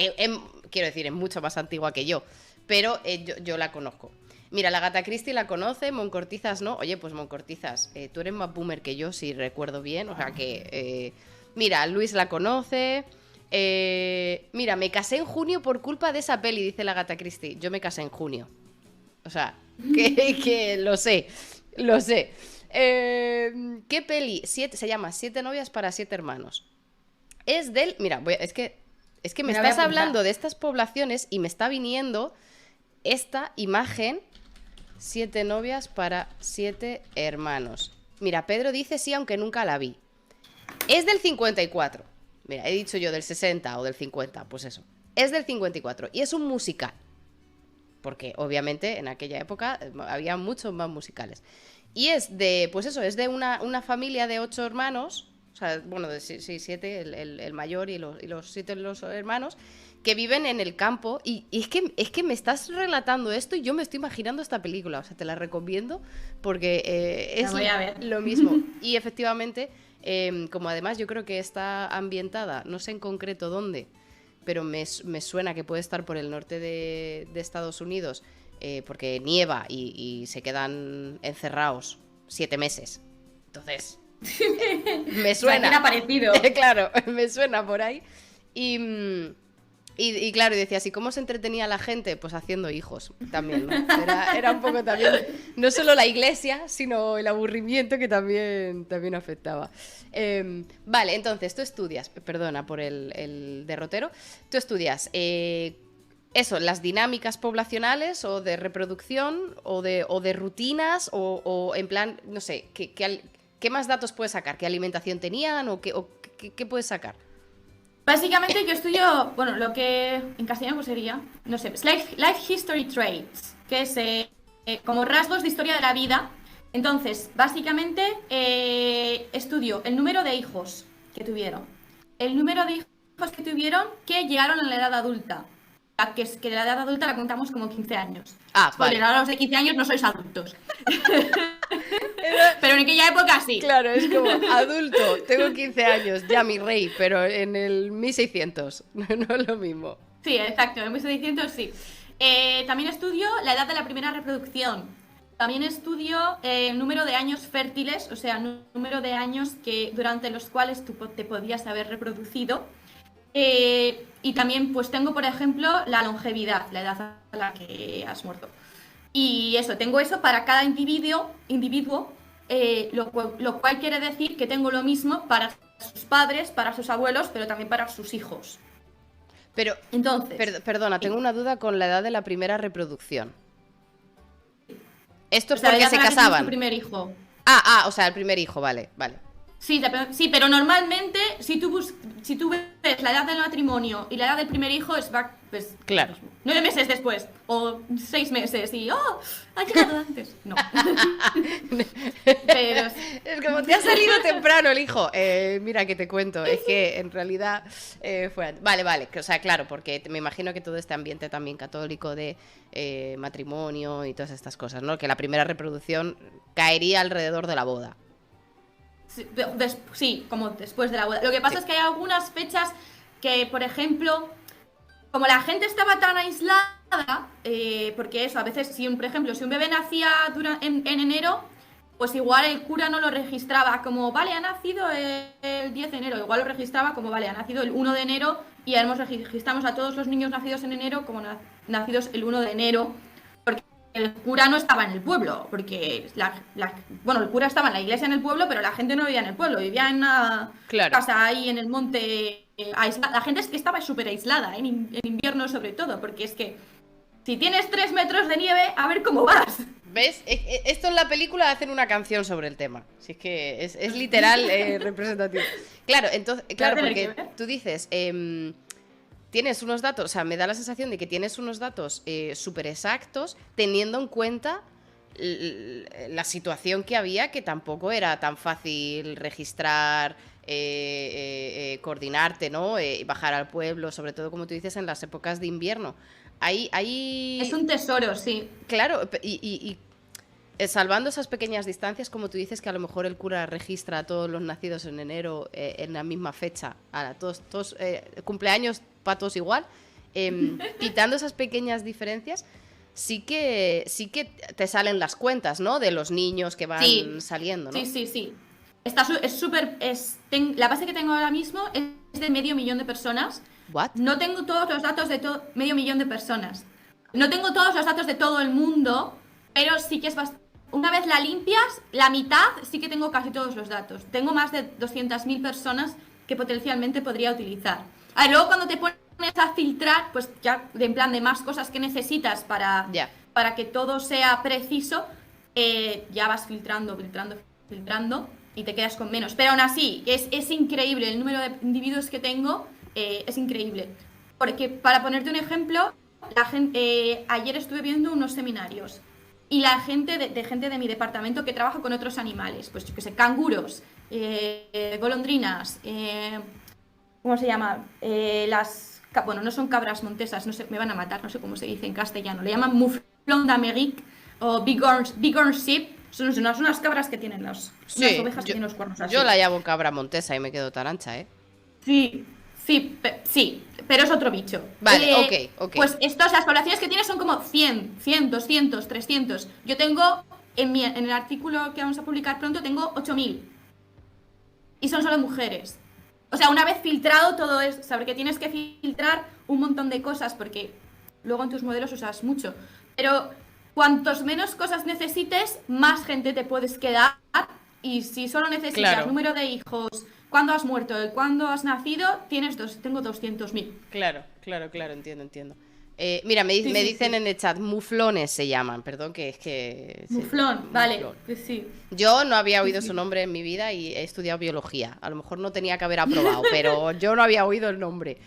quiero decir, es mucho más antigua que yo, pero yo la conozco. Mira, la Gata Christie la conoce, Moncortizas no. Oye, pues Moncortizas, tú eres más boomer que yo, si recuerdo bien. O sea que... mira, Luis la conoce. Mira, me casé en junio por culpa de esa peli, dice la Gata Christie. Yo me casé en junio. O sea, que lo sé, lo sé. ¿Qué peli? Se llama Siete novias para siete hermanos. Es del... Mira, es que me estás hablando de estas poblaciones y me está viniendo esta imagen. 7 novias para 7 hermanos. Mira, Pedro dice sí, aunque nunca la vi. Es del 54. Mira, he dicho yo del 60 o del 50, pues eso. Es del 54 y es un musical. Porque obviamente en aquella época había muchos más musicales. Y es de, pues eso, es de una familia de 8 hermanos. O sea, bueno, de 7, el mayor y los 7 los hermanos, que viven en el campo. Y es que me estás relatando esto y yo me estoy imaginando esta película. O sea, te la recomiendo porque es lo mismo. Y efectivamente, como además yo creo que está ambientada, no sé en concreto dónde, pero me suena que puede estar por el norte de Estados Unidos, porque nieva y se quedan encerrados 7 meses. Entonces... me suena. O sea, parecido. Claro, me suena por ahí. Y claro, y decía, ¿y cómo se entretenía la gente? Pues haciendo hijos también, ¿no? Era un poco también, no solo la iglesia, sino el aburrimiento que también afectaba. Vale, entonces, tú estudias, perdona por el derrotero, tú estudias eso, las dinámicas poblacionales o de reproducción o de rutinas o en plan, no sé, ¿qué más datos puedes sacar? ¿Qué alimentación tenían o qué puedes sacar? Básicamente yo estudio, bueno, lo que en castellano pues sería, no sé, Life History Traits, que es como rasgos de historia de la vida. Entonces, básicamente estudio el número de hijos que tuvieron, el número de hijos que tuvieron que llegaron a la edad adulta. Que la edad adulta la contamos como 15 años. Vale. Ahora los de 15 años no sois adultos. Pero en aquella época sí. Claro, es como adulto, tengo 15 años, ya mi rey, pero en el 1600, no es lo mismo. Sí, exacto, en 1600 sí. También estudio la edad de la primera reproducción. También estudio el número de años fértiles, o sea, número de años durante los cuales tú te podías haber reproducido. Y también pues tengo, por ejemplo, la longevidad, la edad a la que has muerto. Y eso, tengo eso para cada individuo, lo cual quiere decir que tengo lo mismo para sus padres, para sus abuelos, pero también para sus hijos. Pero, entonces, perdona, tengo una duda con la edad de la primera reproducción. Esto es porque se casaban. Tu primer hijo. O sea, el primer hijo, vale. Sí, pero normalmente si tú ves la edad del matrimonio y la edad del primer hijo, pues claro. 9 meses después o 6 meses y ha llegado antes. No. Pero es como te ha salido temprano el hijo. Mira que te cuento, es que en realidad fue... Vale, o sea, claro, porque me imagino que todo este ambiente también católico de matrimonio y todas estas cosas, ¿no? Que la primera reproducción caería alrededor de la boda. Sí, como después de la boda. Lo que pasa es que hay algunas fechas que, por ejemplo, como la gente estaba tan aislada, porque eso, a veces, por ejemplo, si un bebé nacía en enero, pues igual el cura no lo registraba como, vale, ha nacido el 10 de enero, igual lo registraba como, vale, ha nacido el 1 de enero y registramos a todos los niños nacidos en enero como nacidos el 1 de enero. El cura no estaba en el pueblo, porque el cura estaba en la iglesia en el pueblo, pero la gente no vivía en el pueblo, vivía en una casa ahí en el monte aislada. La gente es que estaba súper aislada, en invierno sobre todo, porque es que si tienes 3 metros de nieve, a ver cómo vas. ¿Ves? Esto en la película hacen una canción sobre el tema. Si es que es literal representativo. Claro, entonces, claro, porque tú dices... tienes unos datos, o sea, me da la sensación de que tienes unos datos súper exactos, teniendo en cuenta la situación que había, que tampoco era tan fácil registrar, coordinarte, ¿no? Bajar al pueblo, sobre todo, como tú dices, en las épocas de invierno. Ahí, Es un tesoro, sí. claro, salvando esas pequeñas distancias, como tú dices, que a lo mejor el cura registra a todos los nacidos en enero en la misma fecha, a todos cumpleaños para todos igual, quitando esas pequeñas diferencias, sí que te salen las cuentas, ¿no? De los niños que van saliendo, ¿no? Sí. Es súper... La base que tengo ahora mismo es de 500.000 de personas. ¿What? No tengo todos los datos de 500.000 de personas. No tengo todos los datos de todo el mundo, pero sí que es bastante... Una vez la limpias, la mitad sí que tengo casi todos los datos. Tengo más de 200.000 personas que potencialmente podría utilizar. A ver, luego cuando te pones a filtrar, pues ya en plan de más cosas que necesitas para que todo sea preciso, ya vas filtrando y te quedas con menos. Pero aún así, es increíble el número de individuos que tengo, es increíble. Porque, para ponerte un ejemplo, ayer estuve viendo unos seminarios y la gente gente de mi departamento que trabaja con otros animales, pues yo que sé, canguros, golondrinas, ¿cómo se llama? Bueno, no son cabras montesas, no sé, me van a matar, no sé cómo se dice en castellano, le llaman mouflon d'Amérique o bighorn sheep. Son unas cabras que tienen unas ovejas que tienen los cuernos así. Yo la llamo cabra montesa y me quedo tan ancha, ¿eh? Sí, pero es otro bicho. Vale, ok. Pues las poblaciones que tienes son como 100, 200, 300. Yo tengo, en el artículo que vamos a publicar pronto, tengo 8.000. Y son solo mujeres. O sea, una vez filtrado todo esto, saber que tienes que filtrar un montón de cosas porque luego en tus modelos usas mucho. Pero cuantos menos cosas necesites, más gente te puedes quedar. Y si solo necesitas número de hijos, cuándo has muerto y cuándo has nacido, tengo 200.000. Claro, entiendo. Mira, me dicen en el chat, muflones se llaman, perdón, que es que... Muflón, vale, pues sí. Yo no había oído su nombre en mi vida y he estudiado biología. A lo mejor no tenía que haber aprobado, pero yo no había oído el nombre.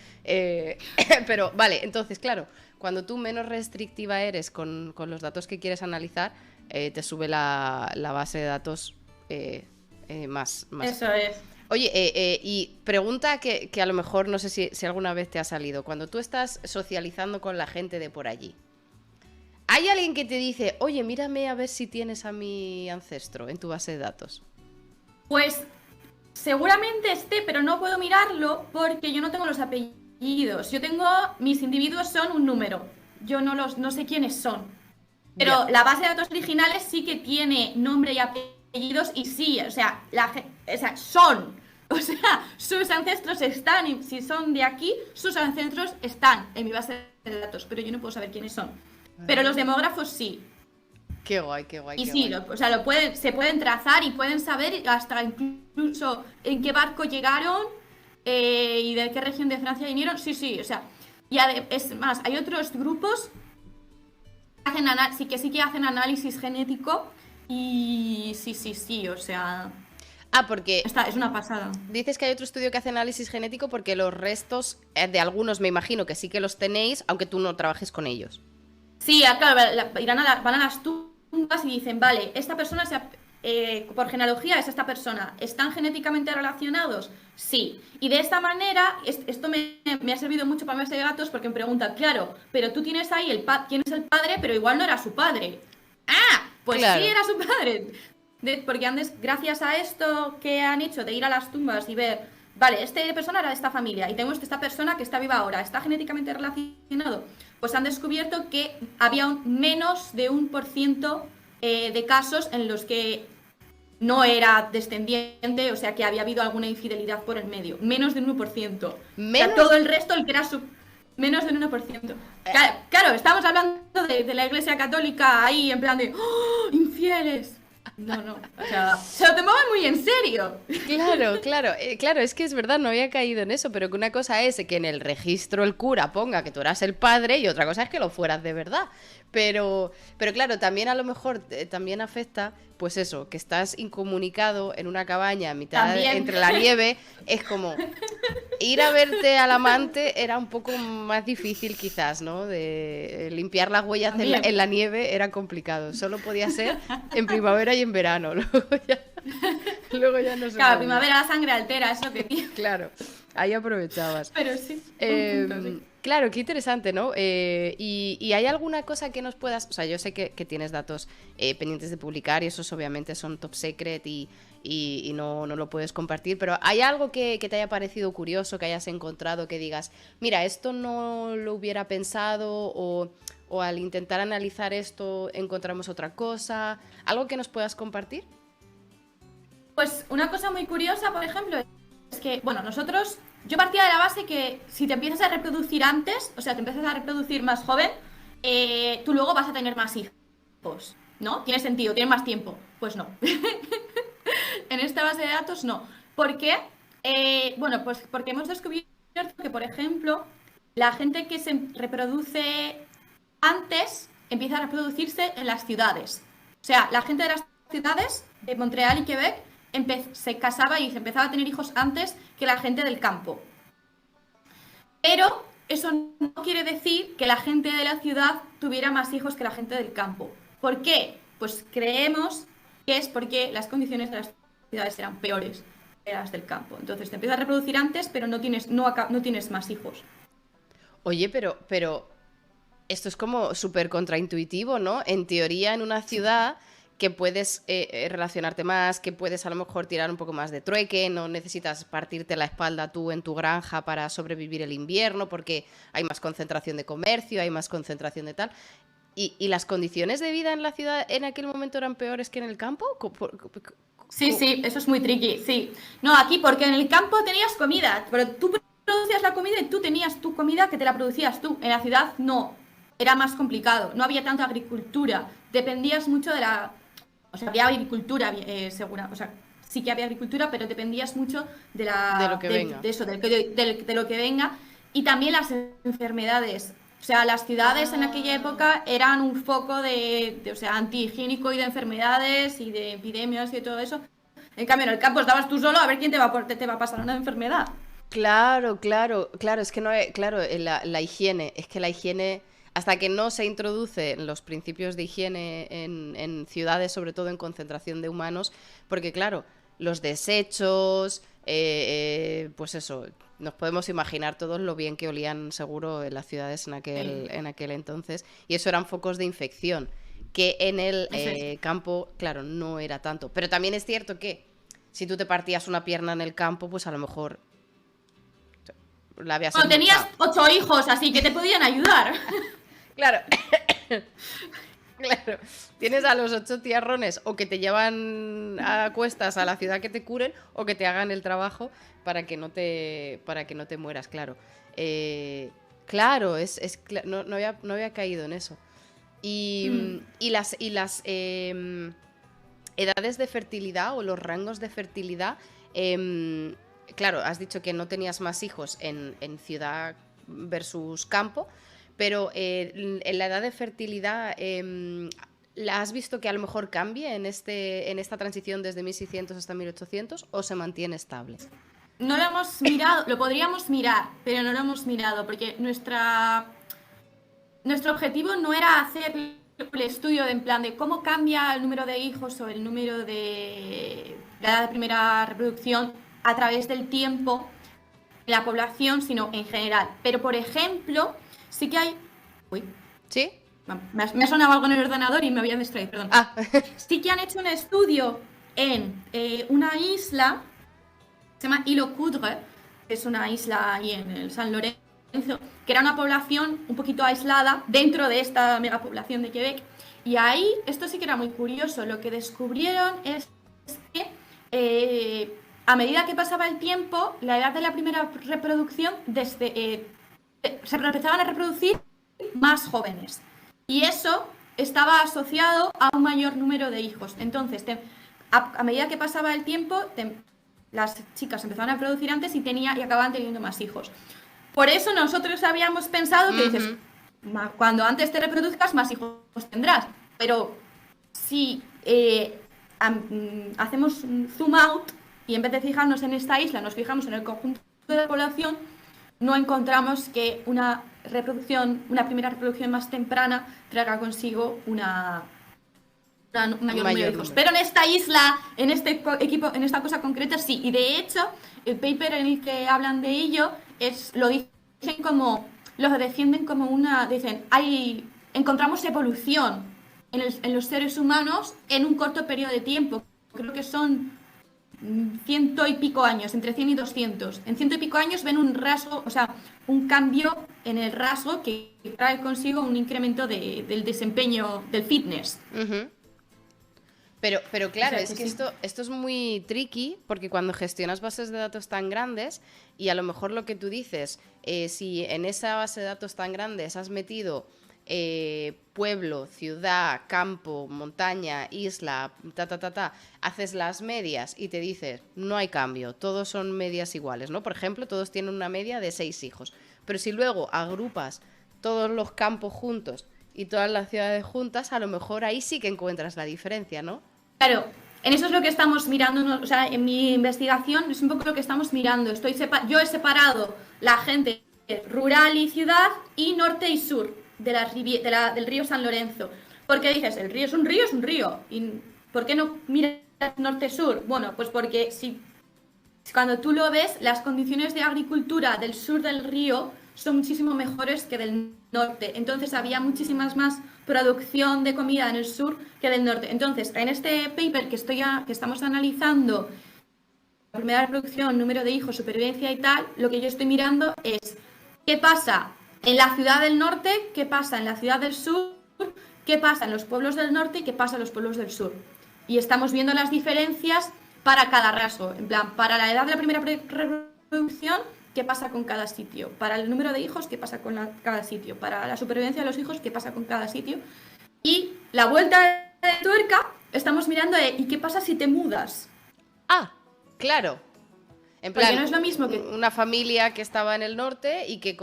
Pero, vale, entonces, claro, cuando tú menos restrictiva eres con los datos que quieres analizar, te sube la base de datos más. Eso es. Oye, y pregunta que a lo mejor no sé si alguna vez te ha salido. Cuando tú estás socializando con la gente de por allí, ¿hay alguien que te dice, oye, mírame a ver si tienes a mi ancestro en tu base de datos? Pues seguramente esté, pero no puedo mirarlo porque yo no tengo los apellidos. Mis individuos son un número. Yo no sé quiénes son. Pero la base de datos originales sí que tiene nombre y apellidos y sí, o sea, sus ancestros están, y si son de aquí, sus ancestros están en mi base de datos, pero yo no puedo saber quiénes son. Pero los demógrafos sí. Qué guay. Y sí, se pueden trazar y pueden saber hasta incluso en qué barco llegaron y de qué región de Francia vinieron. Sí, o sea, es más, hay otros grupos que sí que hacen análisis genético y sí, o sea... porque... Es una pasada. Dices que hay otro estudio que hace análisis genético porque los restos de algunos me imagino que sí que los tenéis, aunque tú no trabajes con ellos. Sí, claro, van a las tumbas y dicen, vale, esta persona por genealogía es esta persona. ¿Están genéticamente relacionados? Sí. Y de esta manera, esto me ha servido mucho para mi base de datos porque me preguntan, claro, pero tú tienes ahí quién es el padre, pero igual no era su padre. ¡Ah! Pues claro. Sí era su padre. Porque antes, gracias a esto que han hecho de ir a las tumbas y ver, vale, esta persona era de esta familia y tenemos esta persona que está viva ahora, ¿está genéticamente relacionado? Pues han descubierto que había menos de 1% de casos en los que no era descendiente, o sea que había habido alguna infidelidad por el medio. Menos de 1%. O sea, todo el resto, el que era menos del 1%. Claro, estamos hablando de la Iglesia Católica ahí en plan de ¡oh, infieles! No, o sea, se lo tomaban muy en serio. Claro, es que es verdad, no había caído en eso, pero que una cosa es que en el registro el cura ponga que tú eras el padre y otra cosa es que lo fueras de verdad. Pero claro, también a lo mejor también afecta, pues eso, que estás incomunicado en una cabaña a mitad entre la nieve, es como ir a verte al amante era un poco más difícil quizás, ¿no? De limpiar las huellas en la nieve era complicado, solo podía ser en primavera y en verano, luego ya no se Claro, primavera la sangre altera, eso que tiene. Claro, ahí aprovechabas. Pero sí. Claro, qué interesante, ¿no? Y hay alguna cosa que nos puedas... O sea, yo sé que tienes datos pendientes de publicar y esos obviamente son top secret y no lo puedes compartir, pero ¿hay algo que te haya parecido curioso, que hayas encontrado, que digas, mira, esto no lo hubiera pensado o al intentar analizar esto encontramos otra cosa? ¿Algo que nos puedas compartir? Pues una cosa muy curiosa, por ejemplo, es que, bueno, yo partía de la base que si te empiezas a reproducir antes, o sea, te empiezas a reproducir más joven, tú luego vas a tener más hijos, ¿no? Tiene sentido, tienes más tiempo. Pues no. En esta base de datos no. ¿Por qué? Bueno, pues porque hemos descubierto que, por ejemplo, la gente que se reproduce antes empieza a reproducirse en las ciudades. O sea, la gente de las ciudades, de Montreal y Quebec, se casaba y se empezaba a tener hijos antes que la gente del campo. Pero eso no quiere decir que la gente de la ciudad tuviera más hijos que la gente del campo. ¿Por qué? Pues creemos que es porque las condiciones de las ciudades eran peores que las del campo. Entonces te empiezas a reproducir antes, pero no tienes más hijos. Oye, pero esto es como súper contraintuitivo, ¿no? En teoría, en una ciudad que puedes relacionarte más, que puedes a lo mejor tirar un poco más de trueque, no necesitas partirte la espalda tú en tu granja para sobrevivir el invierno, porque hay más concentración de comercio, hay más concentración de tal. ¿Y las condiciones de vida en la ciudad en aquel momento eran peores que en el campo? Sí, eso es muy tricky, sí. No, aquí porque en el campo tenías comida, pero tú producías la comida y tú tenías tu comida que te la producías tú. En la ciudad no, era más complicado, no había tanta agricultura, dependías mucho de la... O sea, había agricultura segura, o sea, sí que había agricultura, pero dependías mucho de lo que venga. De eso, de lo que venga. Y también las enfermedades. O sea, las ciudades en aquella época eran un foco o sea, antihigiénico y de enfermedades y de epidemias y de todo eso. En cambio, en el campo estabas tú solo a ver quién te va a pasar una enfermedad. Claro, es que no hay, claro, la higiene, es que la higiene, hasta que no se introducen los principios de higiene en ciudades, sobre todo en concentración de humanos, porque claro, los desechos, pues eso, nos podemos imaginar todos lo bien que olían seguro en las ciudades en aquel entonces, y eso eran focos de infección, que en el campo, claro, no era tanto. Pero también es cierto que si tú te partías una pierna en el campo, pues a lo mejor la habías Bueno, tenías 8 hijos, así que te podían ayudar. Claro. Claro, tienes a los 8 tiarrones o que te llevan a cuestas a la ciudad que te curen o que te hagan el trabajo para que no te mueras, claro. Claro, no había caído en eso. Y las edades de fertilidad o los rangos de fertilidad, claro, has dicho que no tenías más hijos en ciudad versus campo, pero en la edad de fertilidad, ¿la has visto que a lo mejor cambie en esta transición desde 1600 hasta 1800 o se mantiene estable? No lo hemos mirado, lo podríamos mirar, pero no lo hemos mirado porque nuestro objetivo no era hacer el estudio de en plan de cómo cambia el número de hijos o el número de la edad de primera reproducción a través del tiempo en la población, sino en general. Pero, por ejemplo, sí que hay... Uy. ¿Sí? Me ha sonado algo en el ordenador y me había distraído, perdón. Sí que han hecho un estudio en una isla, se llama Île aux Coudres, que es una isla ahí en el San Lorenzo, que era una población un poquito aislada dentro de esta megapoblación de Quebec. Y ahí, esto sí que era muy curioso, lo que descubrieron es que a medida que pasaba el tiempo, la edad de la primera reproducción se empezaban a reproducir más jóvenes. Y eso estaba asociado a un mayor número de hijos. Entonces, a medida que pasaba el tiempo, las chicas empezaban a reproducir antes y acababan teniendo más hijos. Por eso nosotros habíamos pensado que dices, cuando antes te reproduzcas, más hijos tendrás. Pero si hacemos un zoom out y en vez de fijarnos en esta isla, nos fijamos en el conjunto de la población, no encontramos que una primera reproducción más temprana traiga consigo un mayor número de hijos. Pero en esta isla, en este equipo, en esta cosa concreta, sí. Y de hecho, el paper en el que hablan de ello lo dicen como lo defienden como dicen, encontramos evolución en los seres humanos en un corto periodo de tiempo. Creo que son 100 y pico años, entre 100 y 200. En 100 y pico años ven un rasgo, o sea, un cambio en el rasgo que trae consigo un incremento del desempeño del fitness. Uh-huh. Pero claro, O sea, es que sí. esto es muy tricky porque cuando gestionas bases de datos tan grandes y a lo mejor lo que tú dices, si en esa base de datos tan grandes has metido pueblo, ciudad, campo, montaña, isla, haces las medias y te dices, no hay cambio, todos son medias iguales, ¿no? Por ejemplo, todos tienen una media de 6 hijos. Pero si luego agrupas todos los campos juntos y todas las ciudades juntas, a lo mejor ahí sí que encuentras la diferencia, ¿no? Claro, en eso es lo que estamos mirando, ¿no? O sea, en mi investigación es un poco lo que estamos mirando. Yo he separado la gente rural y ciudad y norte y sur del río San Lorenzo. Porque dices, el río es un río, es un río. ¿Y por qué no miras norte-sur? Bueno, pues porque cuando tú lo ves, las condiciones de agricultura del sur del río son muchísimo mejores que del norte. Entonces había muchísimas más producción de comida en el sur que del norte. Entonces, en este paper que estamos analizando, la primera reproducción, número de hijos, supervivencia y tal, lo que yo estoy mirando es qué pasa en la ciudad del norte, qué pasa en la ciudad del sur, qué pasa en los pueblos del norte y qué pasa en los pueblos del sur. Y estamos viendo las diferencias para cada rasgo. En plan, para la edad de la primera reproducción, qué pasa con cada sitio. Para el número de hijos, qué pasa con cada sitio. Para la supervivencia de los hijos, qué pasa con cada sitio. Y la vuelta de tuerca, estamos mirando ¿y qué pasa si te mudas? Ah, claro. En Porque plan, no es lo mismo que una familia que estaba en el norte y que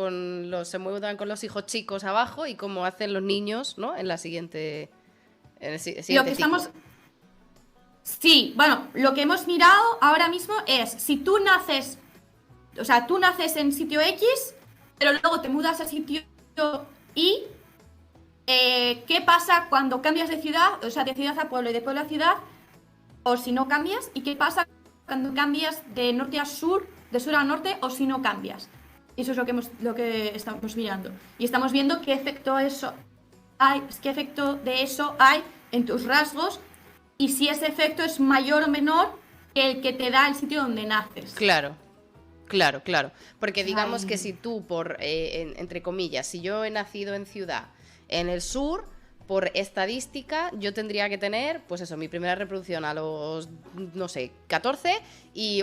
se mudan con los hijos chicos abajo y como hacen los niños, ¿no? En el siguiente lo que estamos... Sí, bueno, lo que hemos mirado ahora mismo es si tú naces, o sea, tú naces en sitio X, pero luego te mudas a sitio Y, ¿qué pasa cuando cambias de ciudad, o sea, de ciudad a pueblo y de pueblo a ciudad, o si no cambias? ¿Y qué pasa cuando cambias de norte a sur, de sur a norte, o si no cambias? Eso es lo que estamos mirando. Y estamos viendo qué efecto de eso hay en tus rasgos y si ese efecto es mayor o menor que el que te da el sitio donde naces. Claro. Porque digamos que si tú, entre comillas, si yo he nacido en ciudad, en el sur, por estadística, yo tendría que tener, pues eso, mi primera reproducción a los, no sé, 14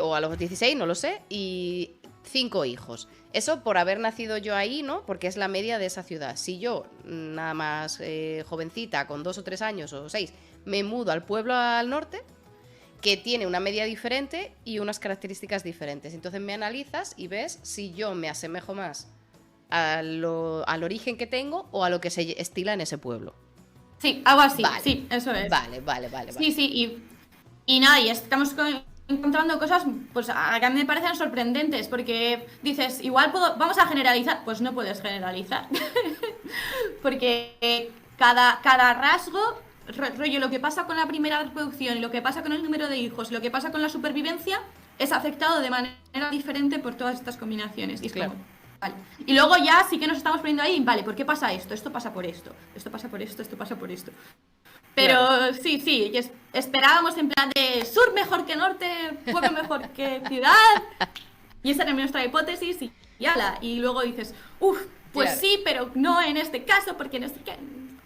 o a los 16, no lo sé, y 5 hijos. Eso por haber nacido yo ahí, ¿no? Porque es la media de esa ciudad. Si yo, nada más jovencita, con 2 o 3 años o 6, me mudo al pueblo al norte, que tiene una media diferente y unas características diferentes. Entonces me analizas y ves si yo me asemejo más al origen que tengo o a lo que se estila en ese pueblo. Sí, algo así, Vale. sí, eso es. Vale. Sí, y nada, y estamos encontrando cosas pues a mí me parecen sorprendentes porque dices, igual vamos a generalizar, pues no puedes generalizar. Porque cada rasgo, rollo, lo que pasa con la primera reproducción y lo que pasa con el número de hijos, lo que pasa con la supervivencia, es afectado de manera diferente por todas estas combinaciones. Y es Claro. como, vale. Y luego ya sí que nos estamos poniendo ahí, vale, ¿por qué pasa esto? Esto pasa por esto, esto pasa por esto, esto pasa por esto. Pero Claro. sí, esperábamos en plan de sur mejor que norte, pueblo mejor que ciudad. Y esa era nuestra hipótesis y ala. Y luego dices, pues Claro. sí, pero no en este caso, porque no sé qué.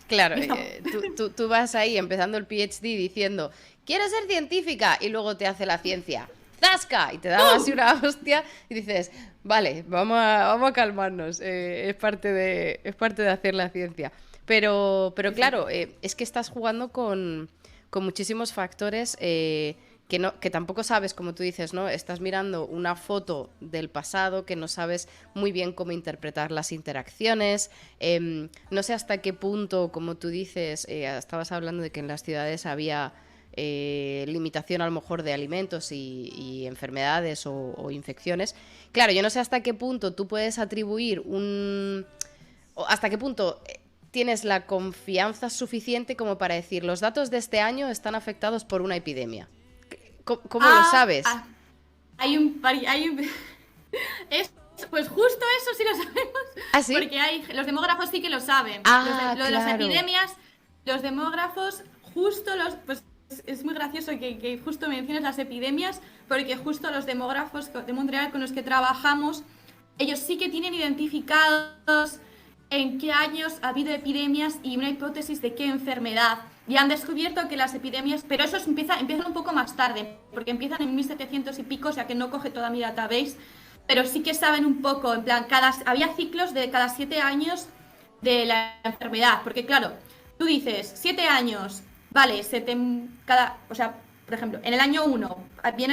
Claro, Listo. tú vas ahí empezando el PhD diciendo, quiero ser científica, y luego te hace la ciencia, ¡zasca! Y te da así una hostia y dices, vale, vamos a calmarnos, es parte de hacer la ciencia. Pero claro, es que estás jugando con muchísimos factores que tampoco sabes, como tú dices, ¿no? Estás mirando una foto del pasado que no sabes muy bien cómo interpretar las interacciones. No sé hasta qué punto, como tú dices, estabas hablando de que en las ciudades había limitación a lo mejor de alimentos y enfermedades o infecciones. Claro, yo no sé hasta qué punto tú puedes atribuir hasta qué punto tienes la confianza suficiente como para decir los datos de este año están afectados por una epidemia. ¿Cómo lo sabes? Hay un... Es Pues justo eso sí lo sabemos. ¿Ah, sí? Porque los demógrafos sí que lo saben. Lo de las claro. epidemias, los demógrafos, justo los... Pues es muy gracioso que justo menciones las epidemias, porque justo los demógrafos de Montreal con los que trabajamos, ellos sí que tienen identificados en qué años ha habido epidemias y una hipótesis de qué enfermedad. Y han descubierto que las epidemias, pero eso empiezan un poco más tarde, porque empiezan en 1700 y pico, o sea que no coge toda mi database, pero sí que saben un poco, en plan, había ciclos de cada 7 años de la enfermedad, porque claro, tú dices, 7 años, vale, o sea, por ejemplo, en el año 1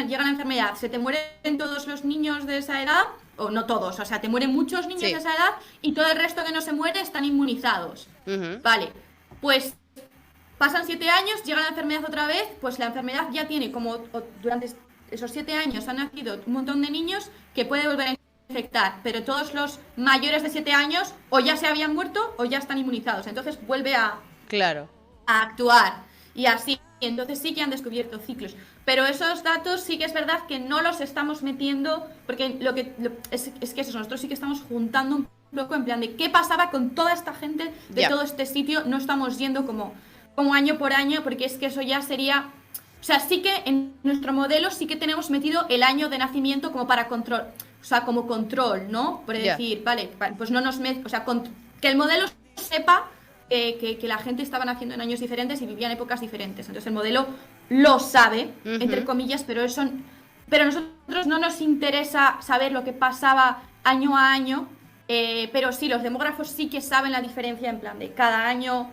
llega la enfermedad, se te mueren todos los niños de esa edad, o no todos, o sea, te mueren muchos niños de esa edad y todo el resto que no se muere están inmunizados. Vale, pues pasan 7 años, llega la enfermedad otra vez, pues la enfermedad ya tiene durante esos 7 años han nacido un montón de niños que puede volver a infectar, pero todos los mayores de 7 años o ya se habían muerto o ya están inmunizados, entonces vuelve a actuar y así, entonces sí que han descubierto ciclos, pero esos datos sí que es verdad que no los estamos metiendo, porque es que eso, nosotros sí que estamos juntando un poco en plan de qué pasaba con toda esta gente de todo este sitio, no estamos yendo como año por año, porque es que eso ya sería... O sea, sí que en nuestro modelo sí que tenemos metido el año de nacimiento como para control, o sea, como control, ¿no? Por decir, vale, pues no nos... O sea, que el modelo sepa que la gente estaba naciendo en años diferentes y vivía en épocas diferentes. Entonces el modelo lo sabe, entre comillas, pero a nosotros no nos interesa saber lo que pasaba año a año, pero sí, los demógrafos sí que saben la diferencia en plan de cada año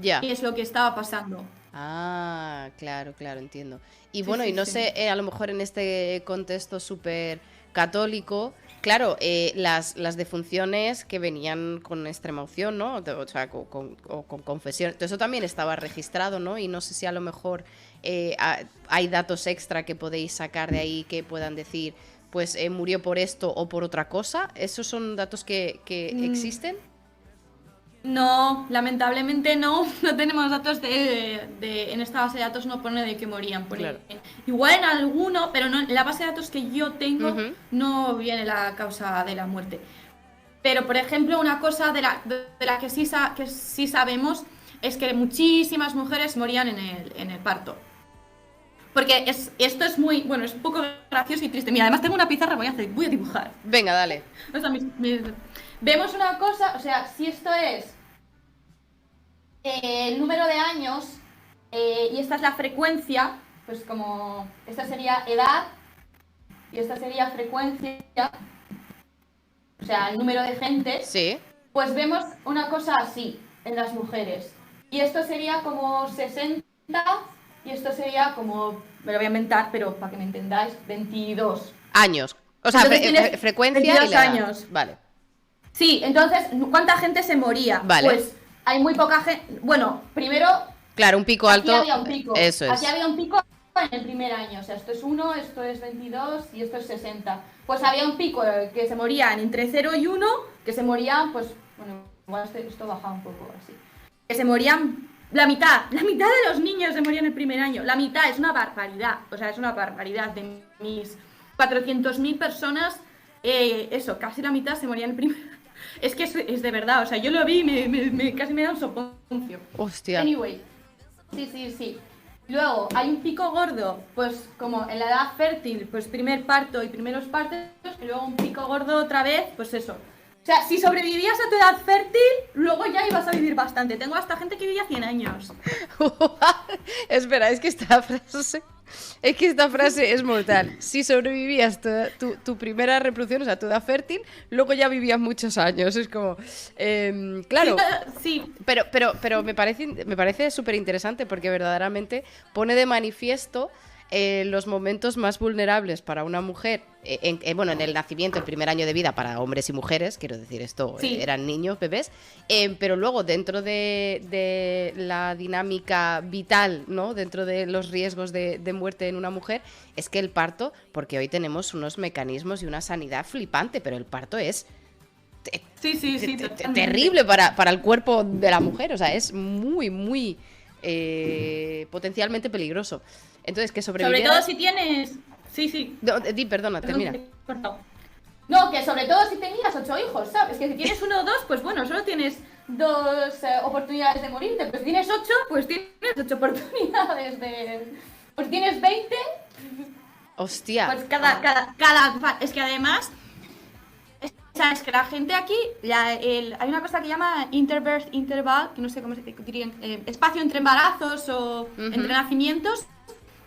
qué es lo que estaba pasando. Ah, claro, entiendo. Y bueno, y no sé, a lo mejor en este contexto súper católico, claro, las defunciones que venían con extrema unción, ¿no? O sea, con confesión, todo eso también estaba registrado, ¿no? Y no sé si a lo mejor hay datos extra que podéis sacar de ahí que puedan decir, pues murió por esto o por otra cosa. ¿Esos son datos que existen? No, lamentablemente no tenemos datos en esta base de datos no pone de que morían. Igual en alguno, pero no, en la base de datos que yo tengo no viene la causa de la muerte. Pero, por ejemplo, una cosa de la que sí sabemos es que muchísimas mujeres morían en el parto. Porque esto es muy, bueno, es un poco gracioso y triste. Mira, además tengo una pizarra, voy a dibujar. Venga, dale. O sea, vemos una cosa, o sea, si esto es el número de años y esta es la frecuencia, pues como esta sería edad y esta sería frecuencia, o sea, el número de gente, pues vemos una cosa así en las mujeres. Y esto sería como 60 y esto sería como, me lo voy a inventar, pero para que me entendáis, 22 años. O sea, frecuencia 22 y la edad. años. Vale. Sí, entonces, ¿cuánta gente se moría? Vale. Pues hay muy poca gente. Bueno, primero. Claro, un pico alto. Aquí había un pico. Eso es. Aquí había un pico en el primer año. O sea, esto es 1, esto es 22 y esto es 60. Pues había un pico que se morían entre 0 y 1, que se morían, pues. Bueno, igual esto baja un poco así. Que se morían. La mitad de los niños se morían el primer año. La mitad es una barbaridad. O sea, es una barbaridad. De mis 400.000 personas, eso, casi la mitad se morían el primer año. Es que es de verdad, o sea, yo lo vi y casi me da un soponcio. Hostia. Anyway, sí. Luego, hay un pico gordo, pues como en la edad fértil, pues primer parto y primeros partos, y luego un pico gordo otra vez, pues eso. O sea, si sobrevivías a tu edad fértil, luego ya ibas a vivir bastante. Tengo hasta gente que vivía 100 años. Espera, es que esta frase es mortal. Si sobrevivías tu primera reproducción, o sea, tu edad fértil, luego ya vivías muchos años. Es como, claro. Sí. Pero me parece súper interesante porque verdaderamente pone de manifiesto los momentos más vulnerables para una mujer, en el nacimiento, el primer año de vida para hombres y mujeres, quiero decir, esto eran niños, bebés, pero luego dentro de la dinámica vital, ¿no? Dentro de los riesgos de muerte en una mujer, es que el parto, porque hoy tenemos unos mecanismos y una sanidad flipante, pero el parto es terrible para el cuerpo de la mujer, o sea, es muy, muy potencialmente peligroso. Entonces, que sobreviviera... Sobre todo si tienes... Sí. No, perdona, termina. No, que sobre todo si tenías 8 hijos, ¿sabes? Que si tienes uno o dos, pues bueno, solo tienes dos oportunidades de morirte. Pues si tienes 8, pues tienes 8 oportunidades de... Pues tienes 20, Hostia. pues Es que además, sabes que la gente aquí, hay una cosa que llama interbirth interval, que no sé cómo se diría, espacio entre embarazos o entre nacimientos.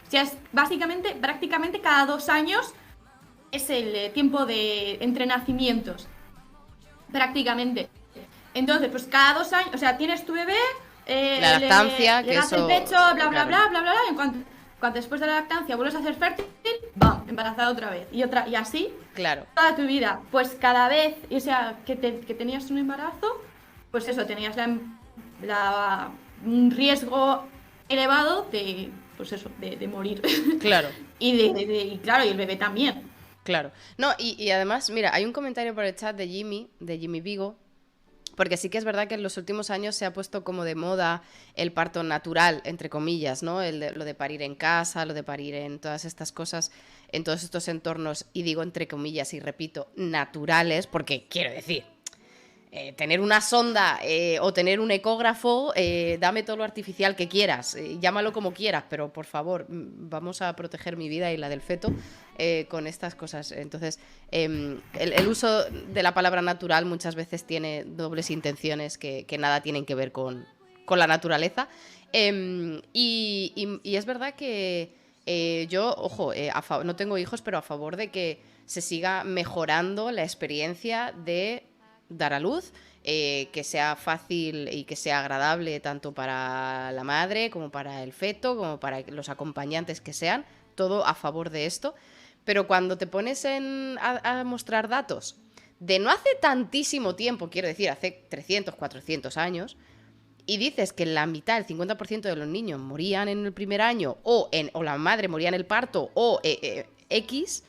O sea, es básicamente, prácticamente cada 2 años es el tiempo de entre nacimientos. Prácticamente. Entonces, pues cada 2 años, o sea, tienes tu bebé, La lactancia, le que das eso... el pecho, bla, bla, claro. bla, bla, bla, bla, y en cuanto después de la lactancia vuelves a ser fértil, ¡bam! Embarazada otra vez. Y así, Claro. toda tu vida. Pues cada vez, o sea, que tenías un embarazo, pues eso, tenías un riesgo elevado de, pues eso, de morir. Claro. Y claro, y el bebé también. Claro. No, y además, mira, hay un comentario por el chat de Jimmy Vigo, porque sí que es verdad que en los últimos años se ha puesto como de moda el parto natural, entre comillas, ¿no? Lo de parir en casa, lo de parir en todas estas cosas, en todos estos entornos, y digo entre comillas y repito, naturales, porque quiero decir, tener una sonda o tener un ecógrafo, dame todo lo artificial que quieras, llámalo como quieras, pero por favor, vamos a proteger mi vida y la del feto con estas cosas. Entonces, el uso de la palabra natural muchas veces tiene dobles intenciones que nada tienen que ver con la naturaleza. Y es verdad que yo, ojo, no tengo hijos, pero a favor de que se siga mejorando la experiencia de dar a luz, que sea fácil y que sea agradable tanto para la madre como para el feto, como para los acompañantes que sean, todo a favor de esto. Pero cuando te pones a mostrar datos de no hace tantísimo tiempo, quiero decir, hace 300, 400 años, y dices que la mitad, el 50% de los niños morían en el primer año, o la madre moría en el parto, o X,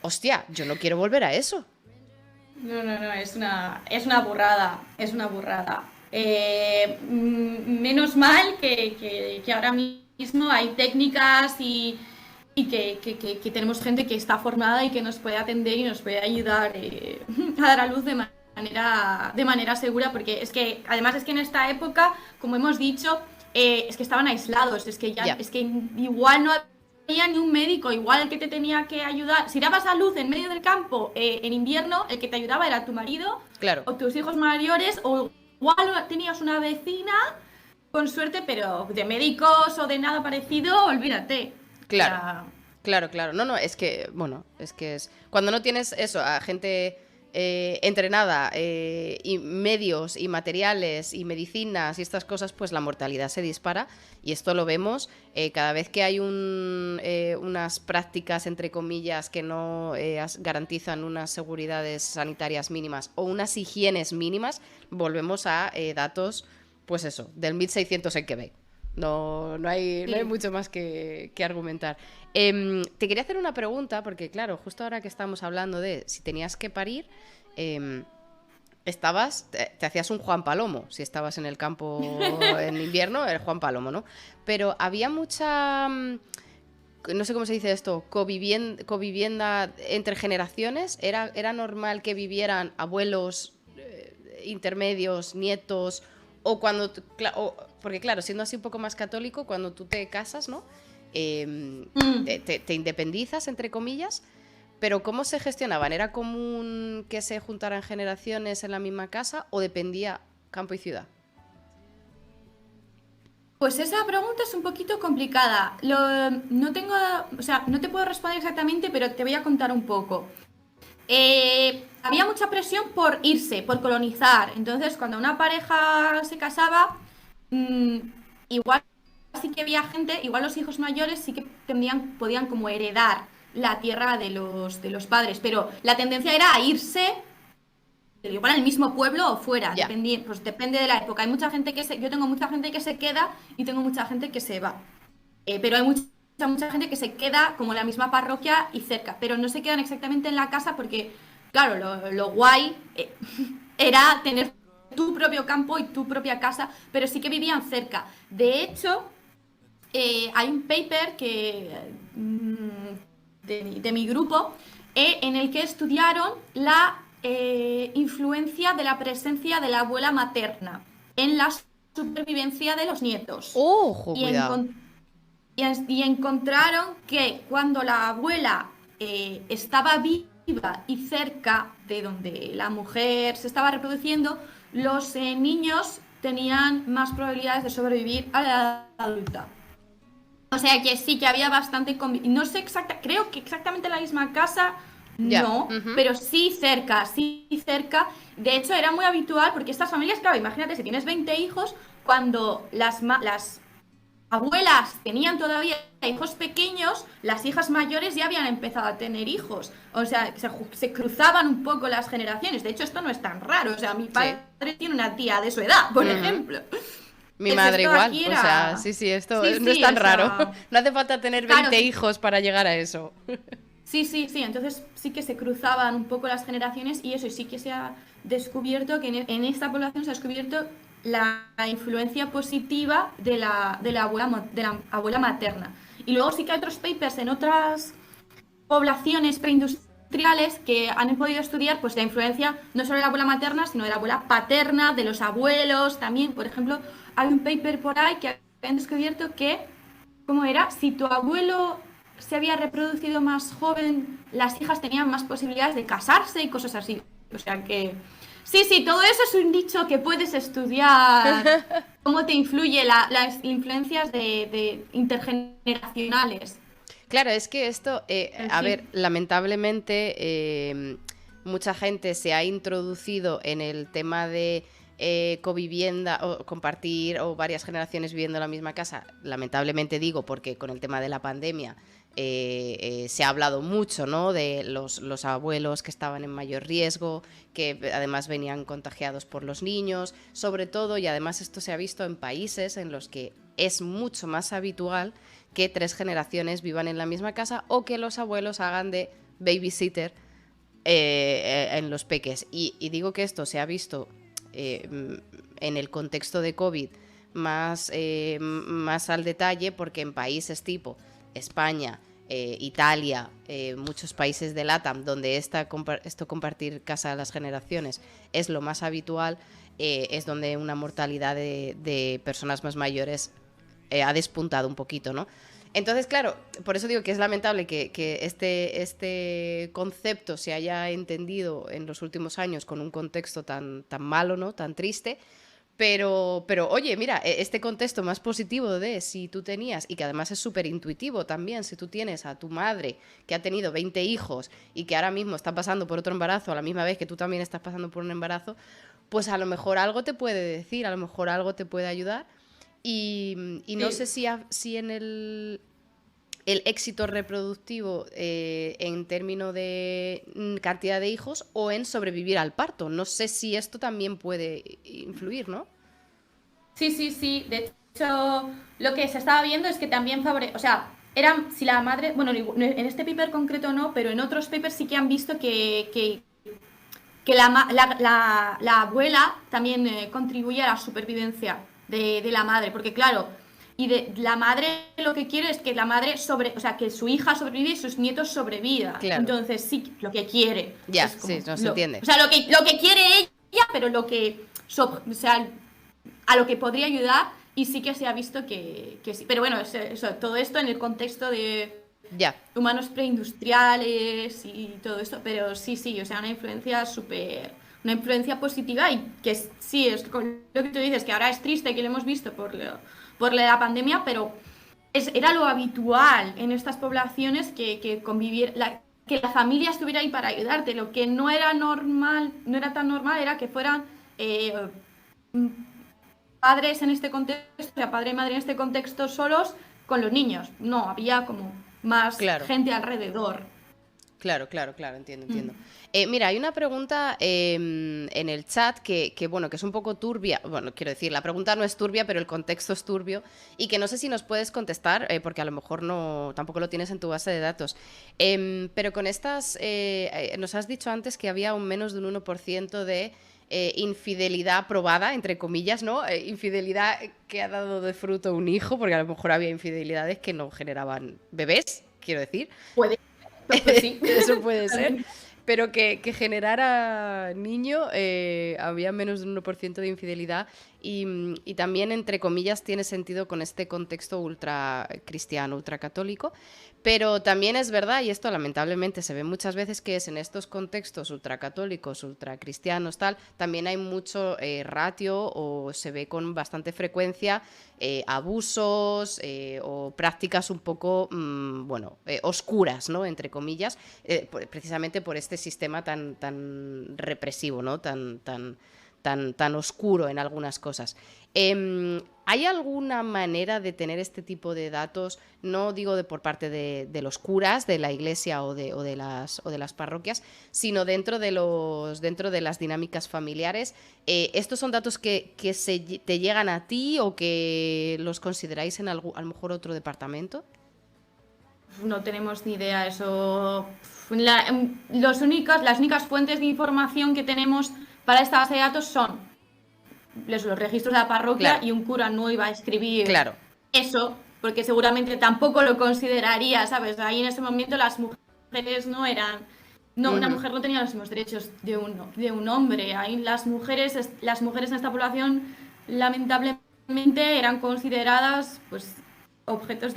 hostia, yo no quiero volver a eso. No, es una burrada, es una burrada. Menos mal que ahora mismo hay técnicas y que tenemos gente que está formada y que nos puede atender y nos puede ayudar a dar a luz de manera segura, porque es que, además es que en esta época, como hemos dicho, es que estaban aislados, es que igual no había ni un médico, igual el que te tenía que ayudar, si dabas a luz en medio del campo en invierno, el que te ayudaba era tu marido, claro, o tus hijos mayores, o igual tenías una vecina, con suerte, pero de médicos o de nada parecido, olvídate. claro, O sea, claro. No, es que, bueno, es que es... Cuando no tienes eso, a gente entrenada, y medios y materiales y medicinas y estas cosas, pues la mortalidad se dispara, y esto lo vemos cada vez que hay unas prácticas, entre comillas, que no garantizan unas seguridades sanitarias mínimas o unas higienes mínimas, volvemos a datos, pues eso, del 1600 en Quebec. No hay mucho más que argumentar. Te quería hacer una pregunta, porque claro, justo ahora que estamos hablando de si tenías que parir, te hacías un Juan Palomo, si estabas en el campo en invierno, el Juan Palomo, ¿no? Pero había mucha, no sé cómo se dice esto, covivienda entre generaciones. ¿Era normal que vivieran abuelos, intermedios, nietos, o cuando... porque claro, siendo así un poco más católico, cuando tú te casas, ¿no? Te independizas, entre comillas, pero ¿cómo se gestionaban? ¿Era común que se juntaran generaciones en la misma casa o dependía campo y ciudad? pues esa pregunta es un poquito complicada. No tengo, o sea, no te puedo responder exactamente, pero te voy a contar un poco. Había mucha presión por irse, por colonizar. Entonces, cuando una pareja se casaba, igual sí que había gente, igual los hijos mayores sí que podían como heredar la tierra de los padres, pero la tendencia era a irse, igual al mismo pueblo o fuera, Ya. pues depende de la época. Hay mucha gente yo tengo mucha gente que se queda y tengo mucha gente que se va. Pero hay mucha gente que se queda como en la misma parroquia y cerca, pero no se quedan exactamente en la casa porque, claro, lo guay era tener tu propio campo y tu propia casa, pero sí que vivían cerca. De hecho, hay un paper de mi grupo en el que estudiaron la influencia de la presencia de la abuela materna en la supervivencia de los nietos. ¡Ojo, Y, cuidado! y encontraron que cuando la abuela estaba viva y cerca de donde la mujer se estaba reproduciendo, los niños tenían más probabilidades de sobrevivir a la edad adulta. O sea que sí, que había bastante... No sé creo que exactamente en la misma casa, Ya. no, Ujú. pero sí cerca, sí cerca. De hecho, era muy habitual porque estas familias, claro, imagínate, si tienes 20 hijos, cuando las abuelas tenían todavía hijos pequeños, las hijas mayores ya habían empezado a tener hijos. O sea, se cruzaban un poco las generaciones. De hecho, esto no es tan raro. O sea, mi Sí. padre tiene una tía de su edad, por Ujú. ejemplo. Mi Entonces, madre esto igual, aquí o sea, era... sí, sí, esto Sí, no es sí, tan o raro. sea... No hace falta tener Claro, 20 hijos para llegar a eso. sí, sí, sí. Entonces sí que se cruzaban un poco las generaciones y eso, y sí que se ha descubierto que en esta población se ha descubierto la influencia positiva de la abuela materna. Y luego sí que hay otros papers en otras poblaciones preindustriales que han podido estudiar pues la influencia no solo de la abuela materna, sino de la abuela paterna, de los abuelos también. Por ejemplo, hay un paper por ahí que han descubierto que, ¿cómo era? Si tu abuelo se había reproducido más joven, las hijas tenían más posibilidades de casarse y cosas así. O sea que... Sí, sí, todo eso es un dicho que puedes estudiar, cómo te influye las influencias de intergeneracionales. Claro, es que esto, En a ver, fin. lamentablemente mucha gente se ha introducido en el tema de covivienda o compartir o varias generaciones viviendo en la misma casa. Lamentablemente digo porque con el tema de la pandemia se ha hablado mucho, ¿no? De los abuelos que estaban en mayor riesgo, que además venían contagiados por los niños, sobre todo, y además esto se ha visto en países en los que es mucho más habitual que 3 generaciones vivan en la misma casa o que los abuelos hagan de babysitter en los peques. Y digo que esto se ha visto en el contexto de COVID más al detalle porque en países tipo España, Italia, muchos países de LATAM, donde esto compartir casa a las generaciones es lo más habitual, es donde una mortalidad de personas más mayores ha despuntado un poquito, ¿no? Entonces, claro, por eso digo que es lamentable que este concepto se haya entendido en los últimos años con un contexto tan malo, ¿no? Tan triste. Pero, oye, mira, este contexto más positivo de si tú tenías, y que además es súper intuitivo también, si tú tienes a tu madre que ha tenido 20 hijos y que ahora mismo está pasando por otro embarazo a la misma vez que tú también estás pasando por un embarazo, pues a lo mejor algo te puede decir, a lo mejor algo te puede ayudar. Y no sé Sí. si en el éxito reproductivo en términos de cantidad de hijos o en sobrevivir al parto. No sé si esto también puede influir, ¿no? Sí, sí, sí. De hecho, lo que se estaba viendo es que también favorece, o sea, eran, si la madre, bueno, en este paper concreto no, pero en otros papers sí que han visto que la abuela también contribuye a la supervivencia de la madre, porque claro, y de la madre lo que quiere es que la madre o sea, que su hija sobreviva y sus nietos sobrevivan. Claro. Entonces sí, lo que quiere Ya, es sí, como, no se entiende. o sea, lo que quiere ella, pero lo que, o sea, a lo que podría ayudar y sí que se ha visto que sí. Pero bueno, eso, todo esto en el contexto de Ya. humanos preindustriales y todo esto, pero sí, sí, o sea, una influencia súper, una influencia positiva y que sí, es lo que tú dices, que ahora es triste que lo hemos visto por la pandemia, pero era lo habitual en estas poblaciones que convivir, que la familia estuviera ahí para ayudarte. Lo que no era normal, no era tan normal, era que fueran eh, padres en este contexto, o sea, padre y madre en este contexto solos con los niños. No, había como más Claro. gente alrededor. Claro, claro, claro, entiendo, entiendo. Mm. Mira, hay una pregunta en el chat bueno, que es un poco turbia. Bueno, quiero decir, la pregunta no es turbia, pero el contexto es turbio y que no sé si nos puedes contestar, porque a lo mejor no, tampoco lo tienes en tu base de datos. Pero con estas, nos has dicho antes que había un menos de un 1% de infidelidad probada, entre comillas, ¿no? Infidelidad que ha dado de fruto un hijo, porque a lo mejor había infidelidades que no generaban bebés, quiero decir. Puede. Pues sí. Eso puede ser. Pero que generara niño, había menos de un 1% de infidelidad y también, entre comillas, tiene sentido con este contexto ultra cristiano, ultra católico. Pero también es verdad, y esto lamentablemente se ve muchas veces, que es en estos contextos ultracatólicos, ultracristianos, tal, también hay mucho ratio o se ve con bastante frecuencia abusos o prácticas un poco, oscuras, ¿no? Entre comillas, precisamente por este sistema tan represivo, ¿no? Tan oscuro en algunas cosas. ¿Hay alguna manera de tener este tipo de datos, no digo por parte de los curas, de la iglesia o de las parroquias, sino dentro de las dinámicas familiares? ¿Estos son datos que te llegan a ti o que los consideráis en a lo mejor otro departamento? No tenemos ni idea. Eso. Las únicas fuentes de información que tenemos para esta base de datos son los registros de la parroquia, Claro. y un cura no iba a escribir Claro. eso, porque seguramente tampoco lo consideraría, ¿sabes? Ahí en ese momento las mujeres no eran... No, una mujer no tenía los mismos derechos de un hombre. Ahí las mujeres en esta población, lamentablemente, eran consideradas, pues, objetos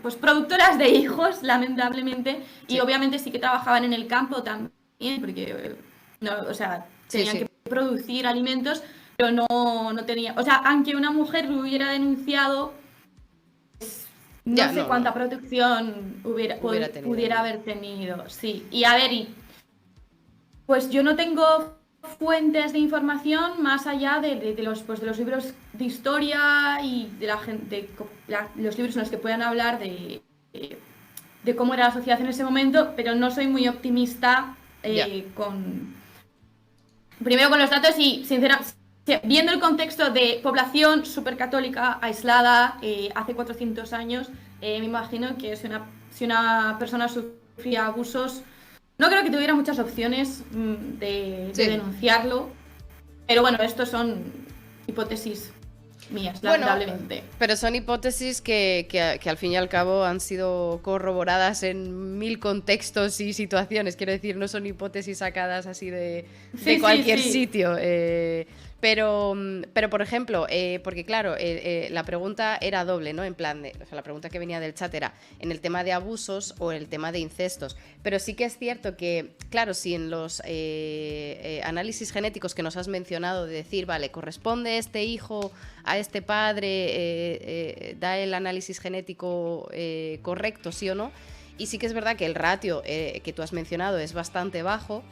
pues, productoras de hijos, lamentablemente, Sí. y obviamente sí que trabajaban en el campo también, porque, no, o sea, tenían que producir alimentos, pero no tenía, o sea, aunque una mujer lo hubiera denunciado, pues, no sé cuánta protección pudiera haber tenido, sí. Y a ver, pues yo no tengo fuentes de información más allá de los libros de historia y de la gente, los libros en los que puedan hablar de cómo era la sociedad en ese momento, pero no soy muy optimista primero con los datos y, sinceramente, viendo el contexto de población supercatólica aislada hace 400 años, me imagino que si una persona sufría abusos, no creo que tuviera muchas opciones de denunciarlo. Pero bueno, estos son hipótesis mías, lamentablemente. Pero son hipótesis que al fin y al cabo han sido corroboradas en 1000 contextos y situaciones. Quiero decir, no son hipótesis sacadas así de cualquier sitio. Pero, por ejemplo, porque claro, la pregunta era doble, ¿no? En plan, la pregunta que venía del chat era en el tema de abusos o el tema de incestos. Pero sí que es cierto que, claro, si en los análisis genéticos que nos has mencionado, de decir, vale, corresponde este hijo a este padre, da el análisis genético correcto, sí o no. Y sí que es verdad que el ratio que tú has mencionado es bastante bajo.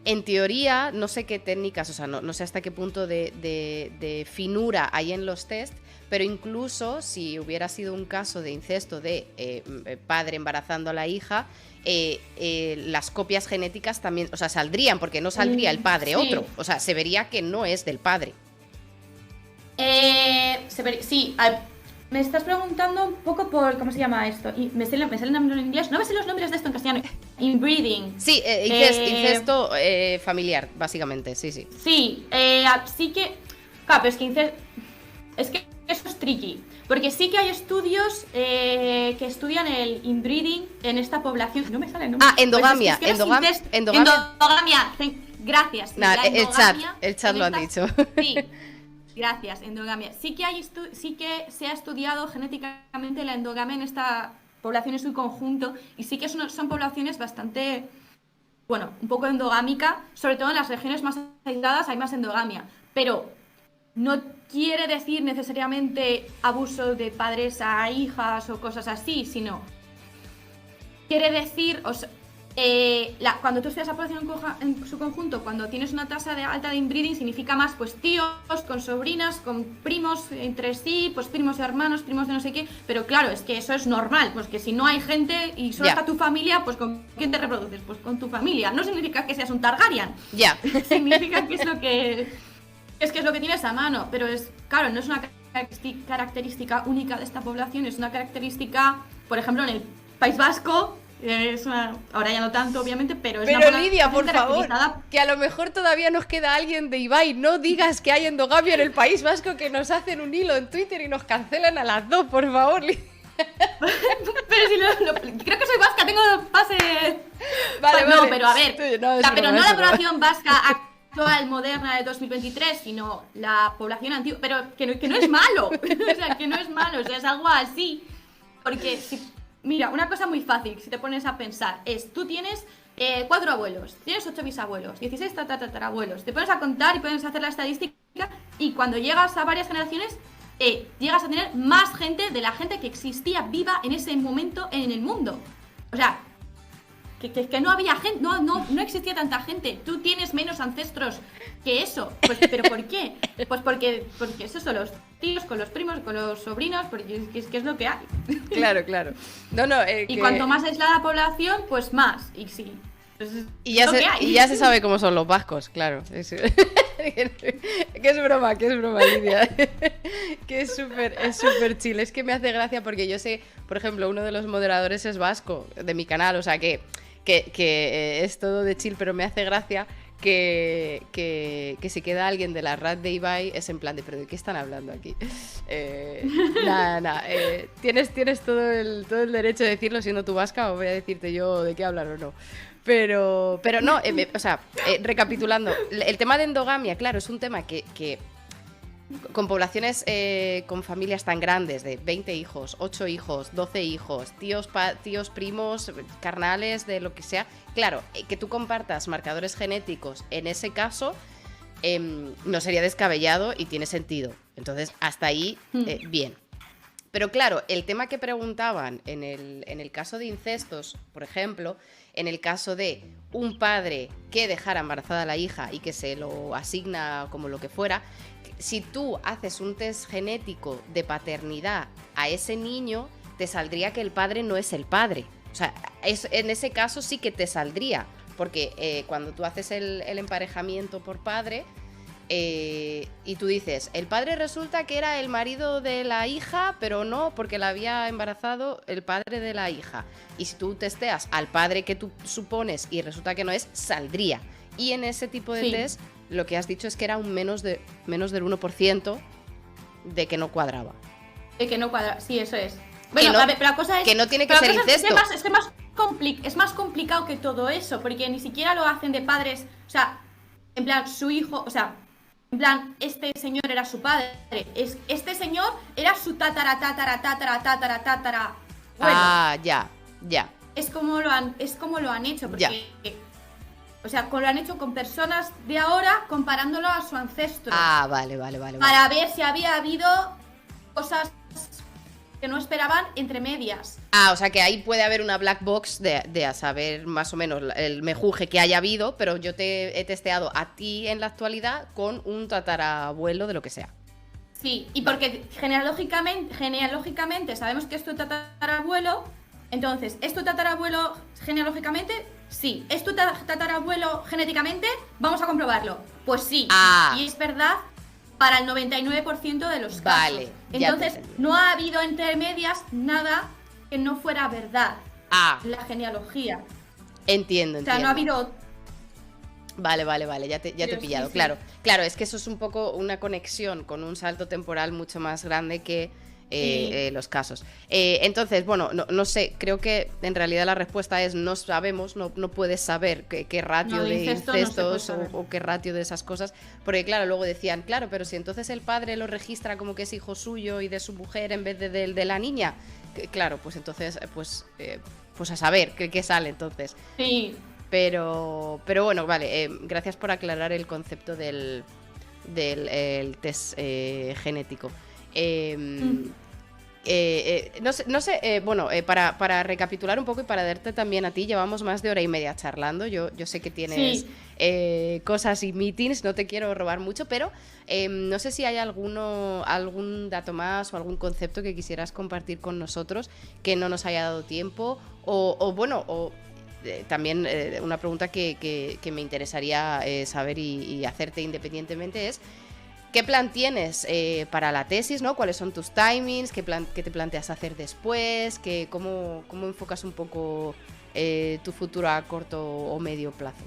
En teoría, no sé qué técnicas, o sea, no sé hasta qué punto de finura hay en los test, pero incluso si hubiera sido un caso de incesto de padre embarazando a la hija, las copias genéticas también, o sea, saldrían, porque no saldría el padre otro, o sea, se vería que no es del padre. Sí, me estás preguntando un poco por, ¿cómo se llama esto? Me sale el nombre en inglés, no me sé los nombres de esto en castellano. Inbreeding. Sí, incesto familiar, básicamente, sí. Sí, sí que... Claro, pero es que eso es tricky. Porque sí que hay estudios que estudian el inbreeding en esta población. No me sale el nombre. Endogamia. Pues endogamia. Gracias. El chat lo han dicho. Sí. Gracias, endogamia. Sí que se ha estudiado genéticamente la endogamia en esta población en su conjunto, y sí que son poblaciones bastante, un poco endogámica, sobre todo en las regiones más aisladas hay más endogamia, pero no quiere decir necesariamente abuso de padres a hijas o cosas así, sino quiere decir... cuando tú estudias la población en su conjunto, cuando tienes una tasa alta de inbreeding, significa más pues tíos con sobrinas, con primos entre sí, pues primos de hermanos, primos de no sé qué, pero claro, es que eso es normal, pues que si no hay gente y solo está tu familia, pues ¿con quién te reproduces? Pues con tu familia. No significa que seas un Targaryen, significa que es lo que es lo que tienes a mano, pero claro, no es una característica única de esta población, es una característica, por ejemplo, en el País Vasco. Ahora ya no tanto, obviamente, pero Lidia, por favor, que a lo mejor todavía nos queda alguien de Ibai. No digas que hay endogamia en el País Vasco, que nos hacen un hilo en Twitter y nos cancelan a las 2, por favor, Lidia. Pero si creo que soy vasca, tengo pase. Vale, no, vale. pero a ver, Sí, no, pero no es la broma. población vasca actual, moderna de 2023, sino la población antigua. Pero que no es malo. O sea, que no es malo, o sea, es algo así. Porque, mira, una cosa muy fácil, si te pones a pensar, es tú tienes 4 abuelos, tienes 8 bisabuelos, 16 tatarabuelos. Te pones a contar y puedes hacer la estadística y cuando llegas a varias generaciones, llegas a tener más gente de la gente que existía viva en ese momento en el mundo. O sea, que no había gente, no existía tanta gente. Tú tienes menos ancestros que eso. Pues, ¿pero por qué? Pues porque es eso, los tíos con los primos, con los sobrinos, porque es lo que hay. Claro, claro. No, Y cuanto más aislada la población, pues más. Y sí. Pues y ya se sabe cómo son los vascos, claro. Que es broma, Lidia. Que es súper chill. Es que me hace gracia porque yo sé, por ejemplo, uno de los moderadores es vasco de mi canal, o sea que es todo de chill, pero me hace gracia que si queda alguien de la rat de Ibai es en plan de, ¿pero de qué están hablando aquí? Nada, tienes todo el derecho de decirlo siendo tu vasca, o voy a decirte yo de qué hablar o no. Pero no, o sea, recapitulando, el tema de endogamia, claro, es un tema que con poblaciones, con familias tan grandes, de 20 hijos, 8 hijos, 12 hijos, tíos, primos, carnales, de lo que sea, claro, que tú compartas marcadores genéticos en ese caso no sería descabellado y tiene sentido. Entonces, hasta ahí, bien. Pero claro, el tema que preguntaban en el caso de incestos, por ejemplo, en el caso de un padre que dejara embarazada a la hija y que se lo asigna como lo que fuera, si tú haces un test genético de paternidad a ese niño, te saldría que el padre no es el padre. O sea, en ese caso sí que te saldría, porque cuando tú haces el emparejamiento por padre, y tú dices, el padre resulta que era el marido de la hija, pero no, porque la había embarazado el padre de la hija. Y si tú testeas al padre que tú supones y resulta que no es, saldría. Y en ese tipo de test, lo que has dicho es que era un menos del 1% de que no cuadraba. De que no cuadraba, sí, eso es. Bueno, a ver, pero la cosa es que no tiene que ser incesto. Es más complicado que todo eso, porque ni siquiera lo hacen de padres, o sea, en plan, su hijo, o sea, en plan, este señor era su padre, este señor era su tatara. Bueno, ya. Es como lo han hecho, porque, o sea, lo han hecho con personas de ahora comparándolo a su ancestro. Vale. Para ver si había habido cosas que no esperaban entre medias. O sea que ahí puede haber una black box de a saber más o menos el mejunje que haya habido, pero yo te he testeado a ti en la actualidad con un tatarabuelo de lo que sea. Sí, y porque genealógicamente sabemos que es tu tatarabuelo, entonces, ¿es tu tatarabuelo genealógicamente? Sí. ¿Es tu tatarabuelo genéticamente? Vamos a comprobarlo. Pues sí. Y es verdad para el 99% de los casos. Vale. Entonces, no ha habido entre medias nada que no fuera verdad. La genealogía. Entiendo. O sea, no ha habido... Vale, ya te he pillado, sí. Claro, es que eso es un poco una conexión con un salto temporal mucho más grande que los casos. Entonces, bueno, no sé, creo que en realidad la respuesta es no sabemos, no puedes saber qué ratio de incestos o qué ratio de esas cosas, porque claro, luego decían, claro, pero si entonces el padre lo registra como que es hijo suyo y de su mujer en vez de la niña, claro, pues entonces, pues a saber qué sale entonces. Sí. Pero bueno, vale, gracias por aclarar el concepto del test genético. No sé, bueno, para recapitular un poco y para darte también a ti, llevamos más de hora y media charlando. Yo sé que tienes cosas y meetings, no te quiero robar mucho, pero no sé si hay algún dato más o algún concepto que quisieras compartir con nosotros que no nos haya dado tiempo o también una pregunta que me interesaría saber y hacerte independientemente es ¿qué plan tienes para la tesis, ¿no? ¿Cuáles son tus timings? ¿Qué te planteas hacer después? ¿Cómo enfocas un poco tu futuro a corto o medio plazo?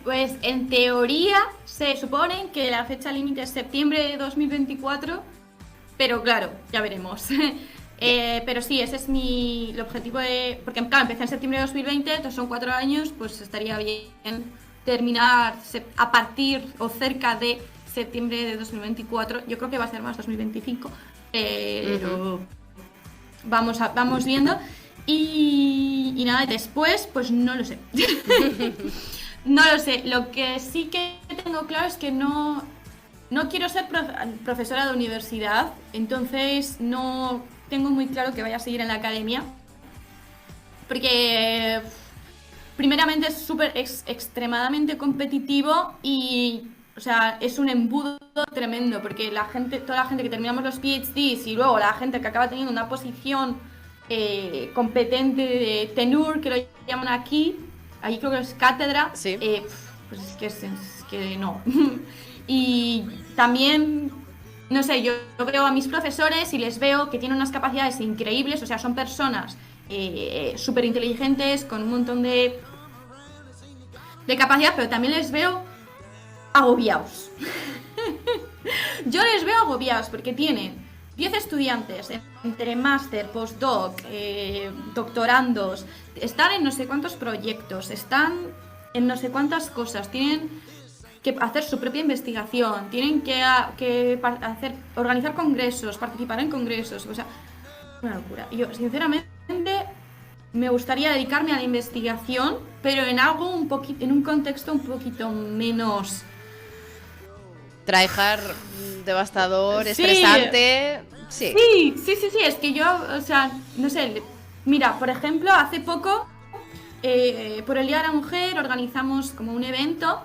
Pues en teoría se supone que la fecha límite es septiembre de 2024, pero claro, ya veremos. Pero sí, ese es el objetivo porque claro, empecé en septiembre de 2020, entonces son 4 años, pues estaría bien terminar a partir o cerca de septiembre de 2024. Yo creo que va a ser más 2025, pero vamos viendo. Y nada, después, pues no lo sé. No lo sé. Lo que sí que tengo claro es que no quiero ser profesora de universidad, entonces no tengo muy claro que vaya a seguir en la academia. Porque primeramente es extremadamente competitivo y, o sea, es un embudo tremendo, porque toda la gente que terminamos los PhDs y luego la gente que acaba teniendo una posición competente de tenure, que lo llaman aquí, allí creo que es cátedra, sí. Pues es que no. Y también, no sé, yo veo a mis profesores y les veo que tienen unas capacidades increíbles, o sea, son personas súper inteligentes, con un montón de capacidad, pero también les veo agobiados. Yo les veo agobiados porque tienen 10 estudiantes entre máster, postdoc, doctorandos, están en no sé cuántos proyectos, están en no sé cuántas cosas, tienen que hacer su propia investigación, tienen que organizar congresos, participar en congresos, o sea, una locura. Y yo, sinceramente, me gustaría dedicarme a la investigación, pero en algo en un contexto un poquito menos tryhard, devastador, estresante. Sí, es que yo, o sea, no sé, mira, por ejemplo, hace poco, por el Día de la Mujer, organizamos como un evento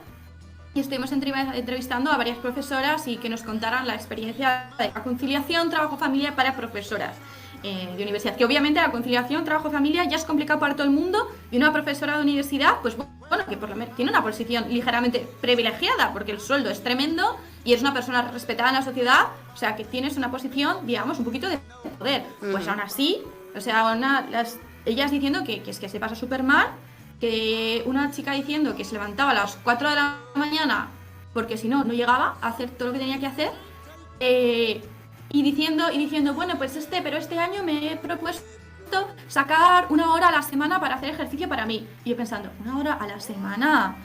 y estuvimos entrevistando a varias profesoras y que nos contaran la experiencia de la conciliación trabajo-familia para profesoras de universidad. Que obviamente la conciliación trabajo-familia ya es complicado para todo el mundo, y una profesora de universidad, pues bueno, que por lo menos tiene una posición ligeramente privilegiada porque el sueldo es tremendo y es una persona respetada en la sociedad, o sea que tienes una posición, digamos, un poquito de poder. Pues aún así, o sea, ellas diciendo que es que se pasa súper mal, que una chica diciendo que se levantaba a las 4 de la mañana porque si no, no llegaba a hacer todo lo que tenía que hacer, y diciendo, bueno, pues pero este año me he propuesto sacar 1 hora a la semana para hacer ejercicio para mí. Y yo pensando, 1 hora a la semana.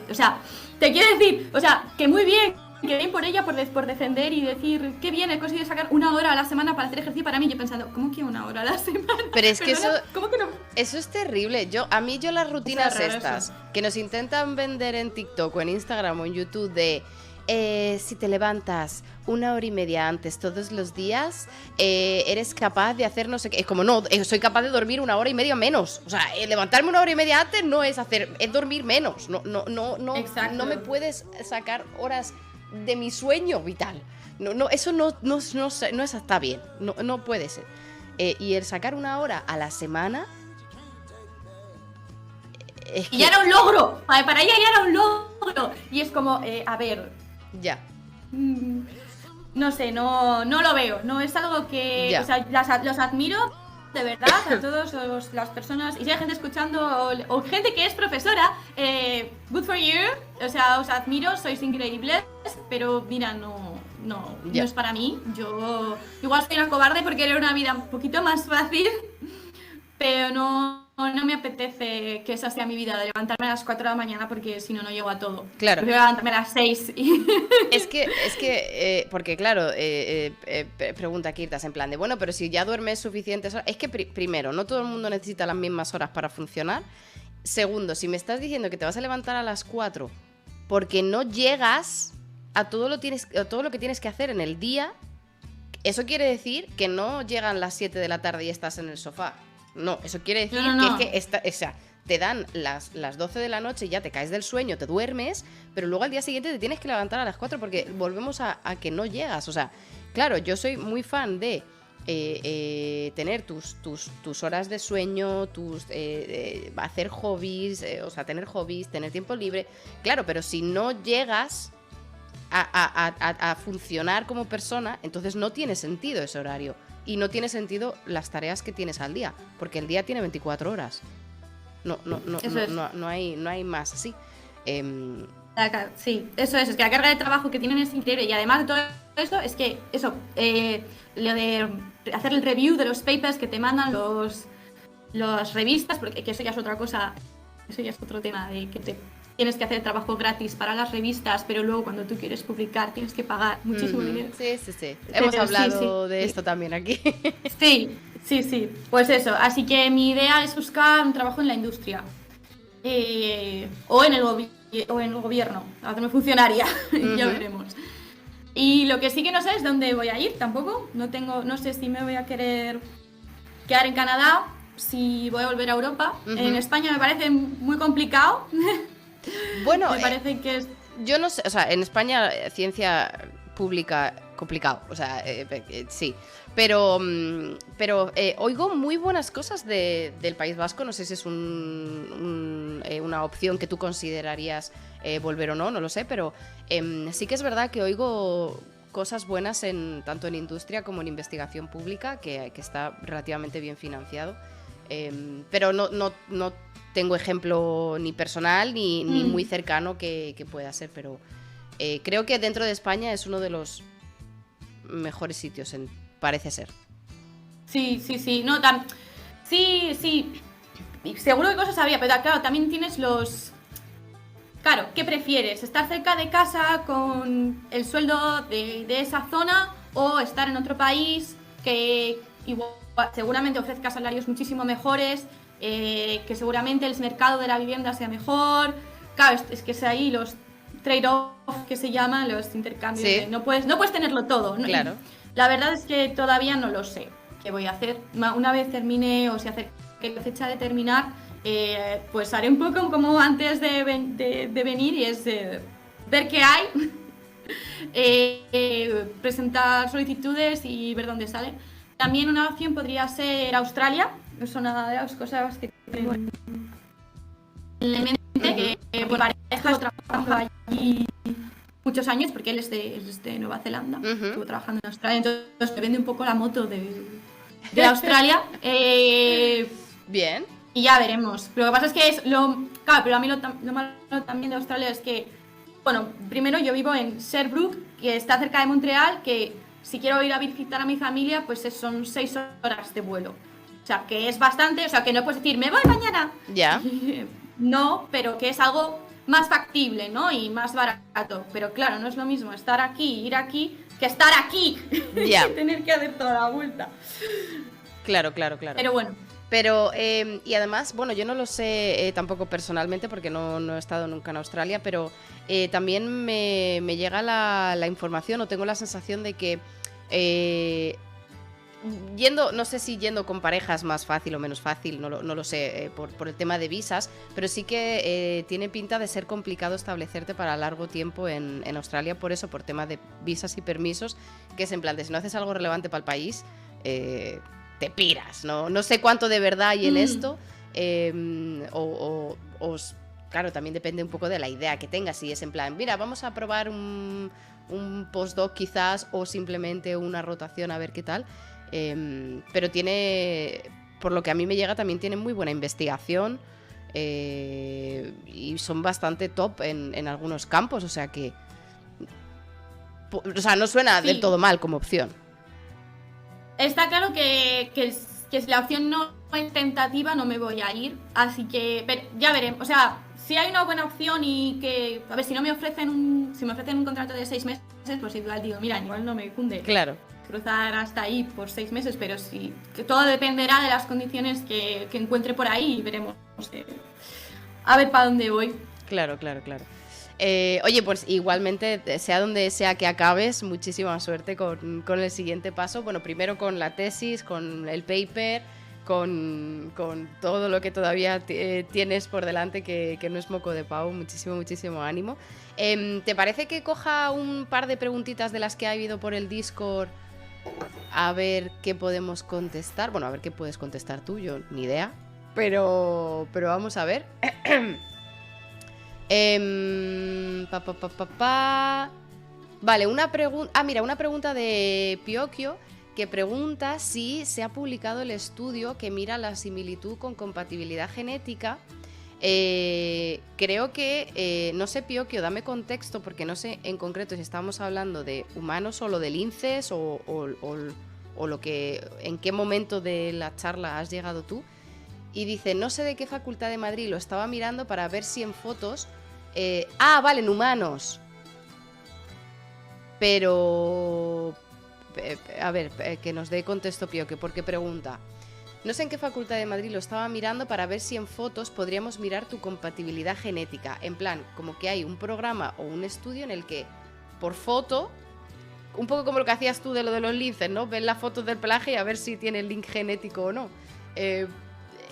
O sea, te quiero decir, o sea, que muy bien, que bien por ella por defender y decir, qué bien, he conseguido sacar 1 hora a la semana para hacer ejercicio para mí. Yo pensando, ¿cómo que 1 hora a la semana? Pero es que ¿cómo que no? Eso es terrible. A mí las rutinas estas eso, que nos intentan vender en TikTok o en Instagram o en YouTube de si te levantas 1 hora y media antes todos los días, eres capaz de hacer no sé qué. Es como, no, soy capaz de dormir 1 hora y media menos. O sea, levantarme 1 hora y media antes no es dormir menos. No me puedes sacar horas de mi sueño vital. Eso no está bien. No puede ser. Y el sacar 1 hora a la semana. Y ya era un logro. Para ella ya era un logro. Y es como, a ver. Ya. No sé, no lo veo. No es algo que. Ya. O sea, los admiro de verdad a todas las personas. Y si hay gente escuchando o gente que es profesora, good for you. O sea, os admiro, sois increíbles. Pero mira, no es para mí. Yo igual soy una cobarde porque era una vida un poquito más fácil. Pero no me apetece que esa sea mi vida, de levantarme a las 4 de la mañana porque si no, no llego a todo. Claro. Prefiero levantarme a las 6. Es que porque claro, pregunta Kirtas en plan de, bueno, pero si ya duermes suficientes horas. Es que primero, no todo el mundo necesita las mismas horas para funcionar. Segundo, si me estás diciendo que te vas a levantar a las 4 porque no llegas a todo lo que tienes que hacer en el día, eso quiere decir que no llegan las 7 de la tarde y estás en el sofá. No, eso quiere decir que te dan las 12 de la noche y ya te caes del sueño, te duermes, pero luego al día siguiente te tienes que levantar a las 4 porque volvemos a que no llegas. O sea, claro, yo soy muy fan de tener tus horas de sueño, hacer hobbies, o sea, tener hobbies, tener tiempo libre. Claro, pero si no llegas a funcionar como persona, entonces no tiene sentido ese horario. Y no tiene sentido las tareas que tienes al día, porque el día tiene 24 horas. No hay más así. Sí, eso es que la carga de trabajo que tienen es increíble y además de todo eso, es que eso, lo de hacer el review de los papers que te mandan las revistas, porque que eso ya es otra cosa, eso ya es otro tema, de que tienes que hacer trabajo gratis para las revistas, pero luego cuando tú quieres publicar tienes que pagar muchísimo dinero. Sí. Hemos hablado de esto también aquí. Sí. Pues eso, así que mi idea es buscar un trabajo en la industria. O en el gobierno, hacerme funcionaria, ya veremos. Y lo que sí que no sé es dónde voy a ir tampoco, no sé si me voy a querer quedar en Canadá, si voy a volver a Europa. En España me parece muy complicado. Bueno, me parece que es... Yo no sé, o sea, en España ciencia pública complicado, o sea, sí. Pero oigo muy buenas cosas del País Vasco. No sé si es una opción que tú considerarías volver o no, no lo sé, pero sí que es verdad que oigo cosas buenas tanto en industria como en investigación pública, que está relativamente bien financiado. Pero no tengo ejemplo ni personal ni muy cercano que pueda ser, pero creo que dentro de España es uno de los mejores sitios, parece ser. Sí. No, sí. Seguro que cosas había, pero claro, también tienes los... Claro, ¿qué prefieres? ¿Estar cerca de casa con el sueldo de esa zona o estar en otro país que igual, seguramente ofrezca salarios muchísimo mejores, que seguramente el mercado de la vivienda sea mejor? Claro, es que es ahí los trade-off que se llaman, los intercambios. Sí. No puedes tenerlo todo, ¿no? Claro. La verdad es que todavía no lo sé qué voy a hacer. Una vez termine o se acerque la fecha de terminar, pues haré un poco como antes de venir, y es ver qué hay, presentar solicitudes y ver dónde sale. También una opción podría ser Australia. Es una de las cosas que tengo en mente, que mi pareja trabajando allí muchos años, porque él es de Nueva Zelanda, estuvo trabajando en Australia, entonces me vende un poco la moto de Australia. Bien. Y ya veremos. Pero lo que pasa es que claro, pero a mí lo malo también de Australia es que, bueno, primero yo vivo en Sherbrooke, que está cerca de Montreal, que si quiero ir a visitar a mi familia, pues son 6 horas de vuelo. O sea, que es bastante, o sea, que no puedes decir, me voy mañana. Ya. No, pero que es algo más factible, ¿no? Y más barato. Pero claro, no es lo mismo ir aquí, que estar aquí. Ya. Y tener que hacer toda la vuelta. Claro. Pero bueno. Pero, y además, bueno, yo no lo sé tampoco personalmente porque no he estado nunca en Australia, pero también me llega la información, o tengo la sensación de que no sé si yendo con pareja es más fácil o menos fácil, no lo sé, por el tema de visas, pero sí que tiene pinta de ser complicado establecerte para largo tiempo en Australia, por tema de visas y permisos, que es en plan de si no haces algo relevante para el país, te piras, no sé cuánto de verdad hay en esto, claro, también depende un poco de la idea que tengas, si es en plan, mira, vamos a probar un postdoc quizás, o simplemente una rotación a ver qué tal, pero por lo que a mí me llega, también tiene muy buena investigación, y son bastante top en algunos campos, o sea que no suena del todo mal como opción. Está claro que si la opción no es tentativa, no me voy a ir, así que ya veremos. O sea, si hay una buena opción y que, a ver, si me ofrecen un contrato de 6 meses, pues igual digo, mira, igual no me cunde. Claro. Cruzar hasta ahí por 6 meses, pero sí, que todo dependerá de las condiciones que encuentre por ahí y veremos a ver para dónde voy. Claro. Oye, pues igualmente, sea donde sea que acabes, muchísima suerte con el siguiente paso. Bueno, primero con la tesis, con el paper, con todo lo que todavía tienes por delante, que no es moco de pavo. Muchísimo ánimo. ¿Te parece que coja un par de preguntitas de las que ha habido por el Discord? A ver qué podemos contestar. Bueno, a ver qué puedes contestar tú, yo ni idea. Pero vamos a ver. Vale, una pregunta de Piocchio, que pregunta si se ha publicado el estudio que mira la similitud con compatibilidad genética Creo que, no sé, Piokio, dame contexto, porque no sé en concreto si estábamos hablando de humanos o lo de linces o lo que, en qué momento de la charla has llegado tú. Y dice, no sé de qué facultad de Madrid, lo estaba mirando para ver si en fotos... vale, en humanos. Pero... a ver, que nos dé contexto Piokio, porque pregunta... No sé en qué facultad de Madrid lo estaba mirando para ver si en fotos podríamos mirar tu compatibilidad genética. En plan, como que hay un programa o un estudio en el que, por foto, un poco como lo que hacías tú de lo de los linces, ¿no? Ven las fotos del pelaje y a ver si tiene el link genético o no.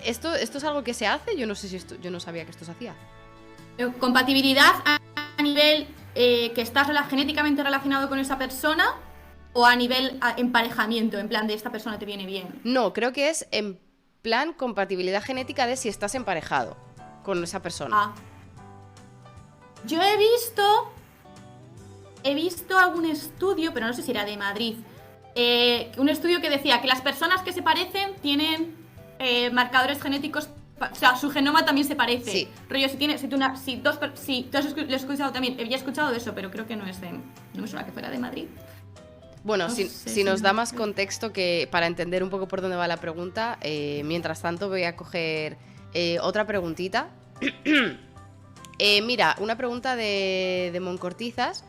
¿Esto es algo que se hace? Yo no sé si yo no sabía que esto se hacía. Compatibilidad a nivel que estás genéticamente relacionado con esa persona, o a nivel emparejamiento, en plan de esta persona te viene bien. No, creo que es en plan compatibilidad genética de si estás emparejado con esa persona. Yo he visto algún estudio, pero no sé si era de Madrid, un estudio que decía que las personas que se parecen tienen marcadores genéticos, o sea, su genoma también se parece. Sí. Rollo, tú has escuchado también, había escuchado de eso, pero creo que no me suena que fuera de Madrid. Bueno, si nos da más contexto que para entender un poco por dónde va la pregunta, mientras tanto voy a coger otra preguntita. Mira, una pregunta de Moncortizas.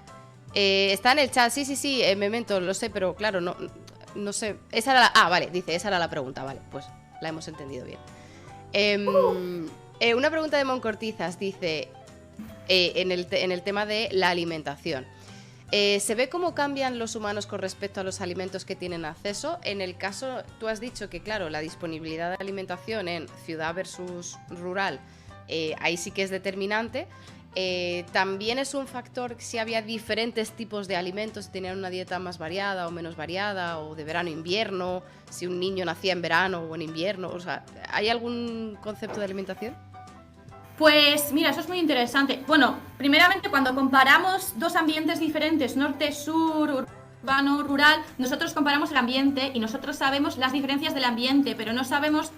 Está en el chat, sí, Memento, lo sé, pero claro, no sé. Esa era vale, dice, esa era la pregunta, vale, pues la hemos entendido bien. Una pregunta de Moncortizas dice, en el tema de la alimentación. ¿Se ve cómo cambian los humanos con respecto a los alimentos que tienen acceso? En el caso, tú has dicho que, claro, la disponibilidad de alimentación en ciudad versus rural, ahí sí que es determinante. También es un factor si había diferentes tipos de alimentos, si tenían una dieta más variada o menos variada, o de verano a invierno, si un niño nacía en verano o en invierno. O sea, ¿hay algún concepto de alimentación? Pues mira, eso es muy interesante. Bueno, primeramente cuando comparamos dos ambientes diferentes, norte-sur, urbano, rural, nosotros comparamos el ambiente y nosotros sabemos las diferencias del ambiente, pero no sabemos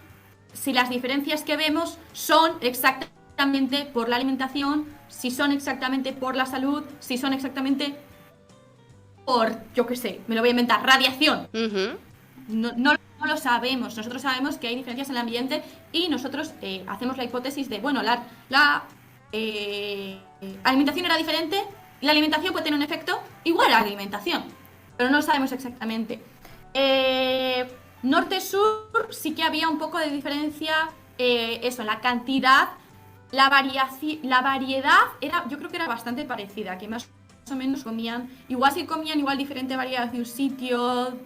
si las diferencias que vemos son exactamente por la alimentación, si son exactamente por la salud, si son exactamente por, yo qué sé, me lo voy a inventar, radiación. No lo sabemos. Nosotros sabemos que hay diferencias en el ambiente y nosotros hacemos la hipótesis de, bueno, la alimentación era diferente, la alimentación puede tener un efecto igual a la alimentación, pero no lo sabemos exactamente. Norte-sur sí que había un poco de diferencia, eso, la cantidad, la variedad era, yo creo que era bastante parecida, que más o menos comían igual diferente variedad de un sitio,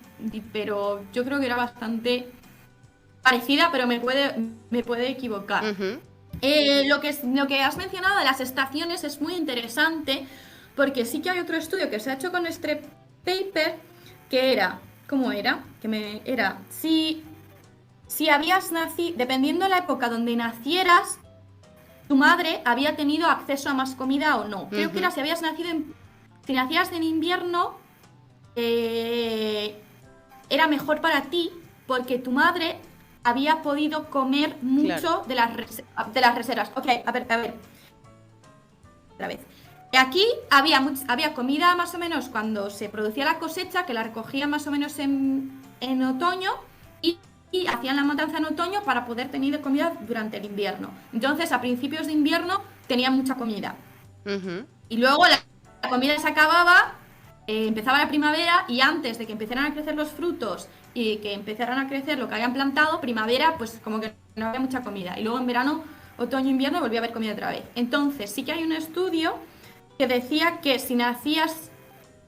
pero yo creo que era bastante parecida, pero me puede equivocar. Lo que has mencionado de las estaciones es muy interesante, porque sí que hay otro estudio que se ha hecho con este paper, que era, ¿cómo era? Si habías nacido, dependiendo de la época donde nacieras, tu madre había tenido acceso a más comida o no. Creo que era si nacías en invierno, era mejor para ti porque tu madre había podido comer mucho, claro, de las reservas. Ok, a ver. Otra vez. Aquí había comida más o menos cuando se producía la cosecha, que la recogían más o menos en otoño y hacían la matanza en otoño para poder tener comida durante el invierno. Entonces, a principios de invierno tenían mucha comida. Y luego la comida se acababa, empezaba la primavera, y antes de que empezaran a crecer los frutos y que empezaran a crecer lo que habían plantado, primavera, pues como que no había mucha comida. Y luego en verano, otoño, invierno, volvía a haber comida otra vez. Entonces sí que hay un estudio que decía que si nacías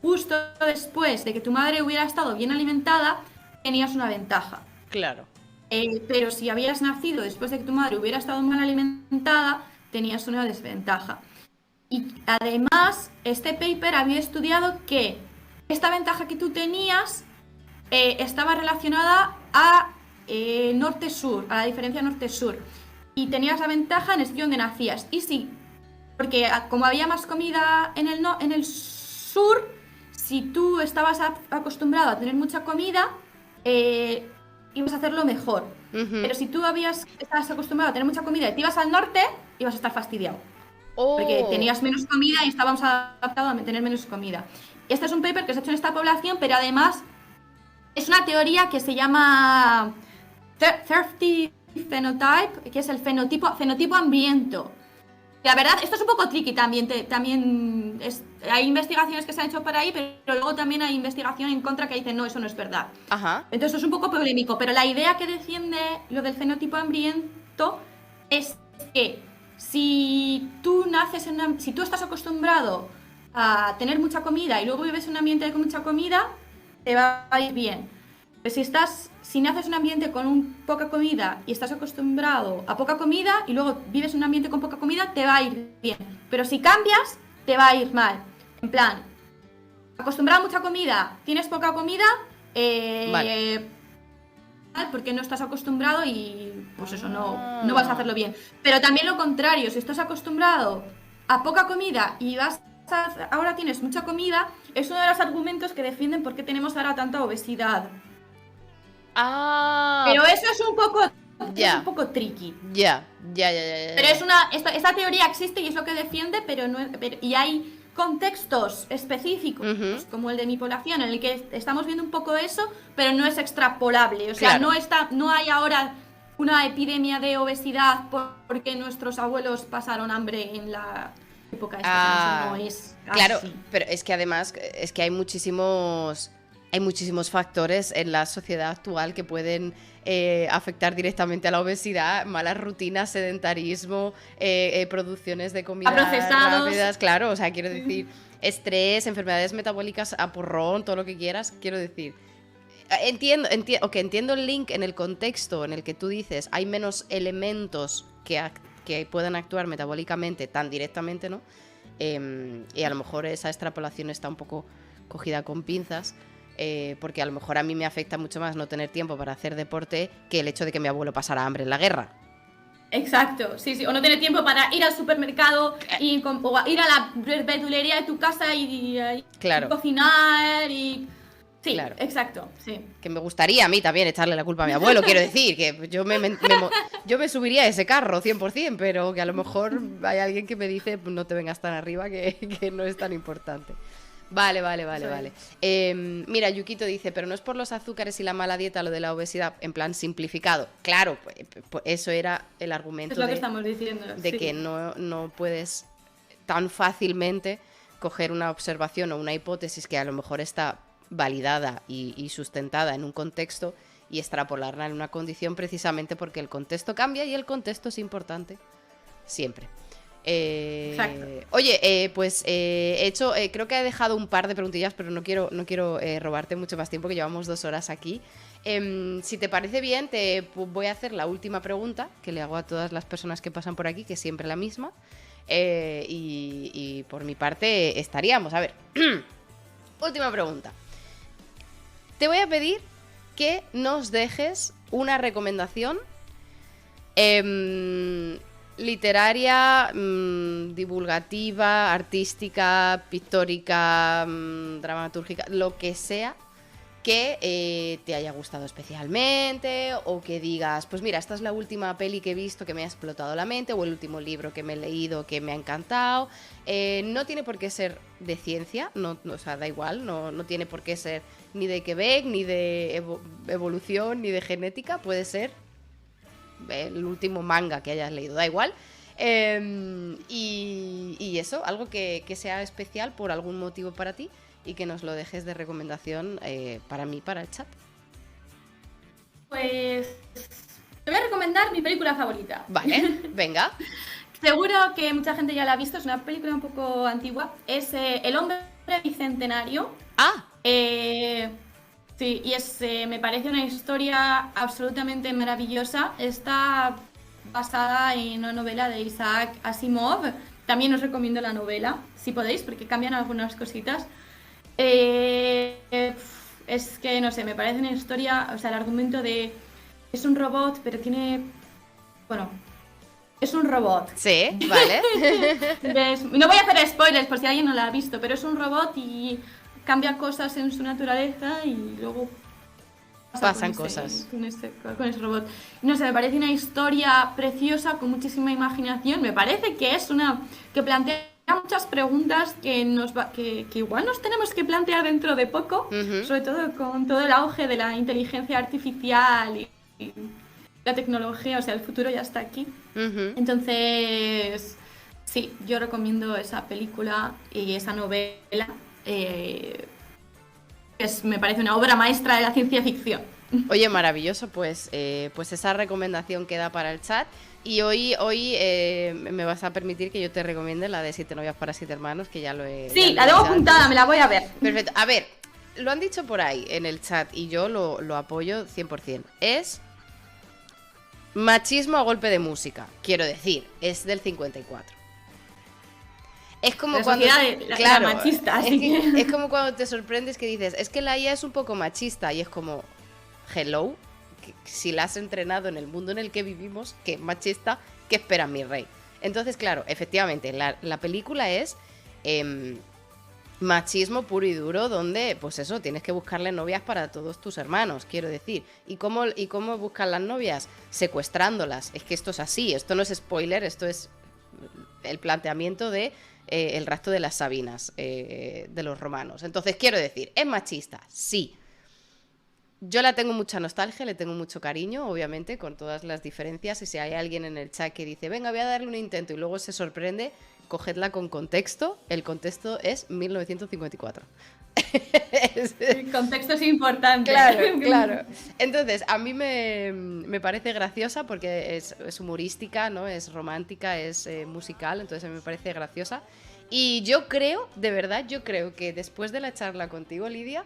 justo después de que tu madre hubiera estado bien alimentada, tenías una ventaja. Claro. Pero si habías nacido después de que tu madre hubiera estado mal alimentada, tenías una desventaja. Y además, este paper había estudiado que esta ventaja que tú tenías estaba relacionada a norte-sur, a la diferencia norte-sur. Y tenías la ventaja en el sitio donde nacías. Y sí, porque como había más comida en el sur, si tú estabas acostumbrado a tener mucha comida, ibas a hacerlo mejor. Pero si tú estás acostumbrado a tener mucha comida y te ibas al norte, ibas a estar fastidiado. Porque tenías menos comida y estábamos adaptados a tener menos comida. Este es un paper que se ha hecho en esta población, pero además es una teoría que se llama Thirsty Phenotype, que es el fenotipo hambriento. La verdad, esto es un poco tricky también. Hay investigaciones que se han hecho por ahí, pero luego también hay investigación en contra que dicen, no, eso no es verdad. Ajá. Entonces es un poco polémico, pero la idea que defiende lo del fenotipo hambriento es que si tú estás acostumbrado a tener mucha comida y luego vives en un ambiente con mucha comida, te va a ir bien. Pero si naces en un ambiente con poca comida y estás acostumbrado a poca comida y luego vives en un ambiente con poca comida, te va a ir bien. Pero si cambias, te va a ir mal. En plan, acostumbrado a mucha comida, tienes poca comida, Vale. porque no estás acostumbrado y pues eso, no vas a hacerlo bien. Pero también lo contrario, si estás acostumbrado a poca comida y ahora tienes mucha comida, es uno de los argumentos que defienden por qué tenemos ahora tanta obesidad. Pero eso es un poco tricky. Ya. Pero esta teoría existe y es lo que defiende, y hay contextos específicos, como el de mi población, en el que estamos viendo un poco eso, pero no es extrapolable. O sea, claro. no hay ahora una epidemia de obesidad porque nuestros abuelos pasaron hambre en la época esta. No es así. Claro, pero es que además hay muchísimos factores en la sociedad actual que pueden afectar directamente a la obesidad: malas rutinas, sedentarismo, producciones de comida rápidas, claro, o sea, quiero decir, estrés, enfermedades metabólicas a porrón, todo lo que quieras, quiero decir. Entiendo el link en el contexto en el que tú dices hay menos elementos que puedan actuar metabólicamente tan directamente, ¿no? Y a lo mejor esa extrapolación está un poco cogida con pinzas. Porque a lo mejor a mí me afecta mucho más no tener tiempo para hacer deporte que el hecho de que mi abuelo pasara hambre en la guerra. Exacto, sí, o no tener tiempo para ir al supermercado o ir a la verdulería de tu casa y cocinar y... Sí, claro. Exacto, sí. Que me gustaría a mí también echarle la culpa a mi abuelo, quiero decir, que yo me subiría a ese carro 100%, pero que a lo mejor hay alguien que me dice, no te vengas tan arriba, que no es tan importante. Vale. Mira, Yukito dice, pero no es por los azúcares y la mala dieta lo de la obesidad, en plan simplificado. Claro, pues eso era el argumento es lo que estamos diciendo, de que no puedes tan fácilmente coger una observación o una hipótesis que a lo mejor está validada y sustentada en un contexto y extrapolarla en una condición, precisamente porque el contexto cambia y el contexto es importante siempre. Oye, pues he hecho, creo que he dejado un par de preguntillas, pero no quiero robarte mucho más tiempo, que llevamos 2 horas aquí. Si te parece bien, te voy a hacer la última pregunta que le hago a todas las personas que pasan por aquí, que es siempre la misma. Y por mi parte estaríamos. A ver, última pregunta. Te voy a pedir que nos dejes una recomendación literaria, divulgativa, artística, pictórica, dramatúrgica, lo que sea que te haya gustado especialmente, o que digas, pues mira, esta es la última peli que he visto que me ha explotado la mente, o el último libro que me he leído que me ha encantado. No tiene por qué ser de ciencia, o sea, da igual, no tiene por qué ser ni de Quebec, ni de evolución, ni de genética, puede ser el último manga que hayas leído, da igual. Y eso, algo que sea especial por algún motivo para ti, y que nos lo dejes de recomendación para mí, para el chat. Pues te voy a recomendar mi película favorita. Vale, venga. Seguro que mucha gente ya la ha visto, es una película un poco antigua. Es El hombre bicentenario. Sí, y me parece una historia absolutamente maravillosa. Está basada en una novela de Isaac Asimov. También os recomiendo la novela, si podéis, porque cambian algunas cositas. Es que, no sé, me parece una historia, o sea, el argumento de... Es un robot, pero tiene... Bueno, es un robot. Sí, vale. No voy a hacer spoilers por si alguien no la ha visto, pero es un robot y cambia cosas en su naturaleza y luego pasan cosas. Con ese robot. No sé, me parece una historia preciosa, con muchísima imaginación. Me parece que es una que plantea muchas preguntas que igual nos tenemos que plantear dentro de poco, sobre todo con todo el auge de la inteligencia artificial y la tecnología, o sea, el futuro ya está aquí. Entonces, sí, yo recomiendo esa película y esa novela. Me parece una obra maestra de la ciencia ficción. Oye, maravilloso, pues esa recomendación queda para el chat. Y hoy me vas a permitir que yo te recomiende la de 7 novias para 7 hermanos, que ya lo he... Sí, la tengo apuntada, me la voy a ver. Perfecto. A ver, lo han dicho por ahí en el chat y yo lo apoyo 100%. Es machismo a golpe de música. Quiero decir, es del 54. Es como cuando... Claro, machista, así que... Es como cuando te sorprendes que dices, es que la IA es un poco machista, y es como, hello, si la has entrenado en el mundo en el que vivimos, que es machista, ¿qué espera mi rey? Entonces, claro, efectivamente, la película es machismo puro y duro, donde, pues eso, tienes que buscarle novias para todos tus hermanos, quiero decir. ¿Y cómo buscan las novias? Secuestrándolas. Es que esto es así, esto no es spoiler, esto es el planteamiento de... el rapto de las Sabinas, de los romanos. Entonces, quiero decir, ¿es machista? Sí. Yo la tengo mucha nostalgia, le tengo mucho cariño, obviamente, con todas las diferencias. Y si hay alguien en el chat que dice, venga, voy a darle un intento, y luego se sorprende, cogedla con contexto. El contexto es 1954. El contexto es importante. Claro. Entonces, a mí me parece graciosa porque es humorística, ¿no? Es romántica, es musical, entonces a mí me parece graciosa. Y yo creo, de verdad, que después de la charla contigo, Lidia,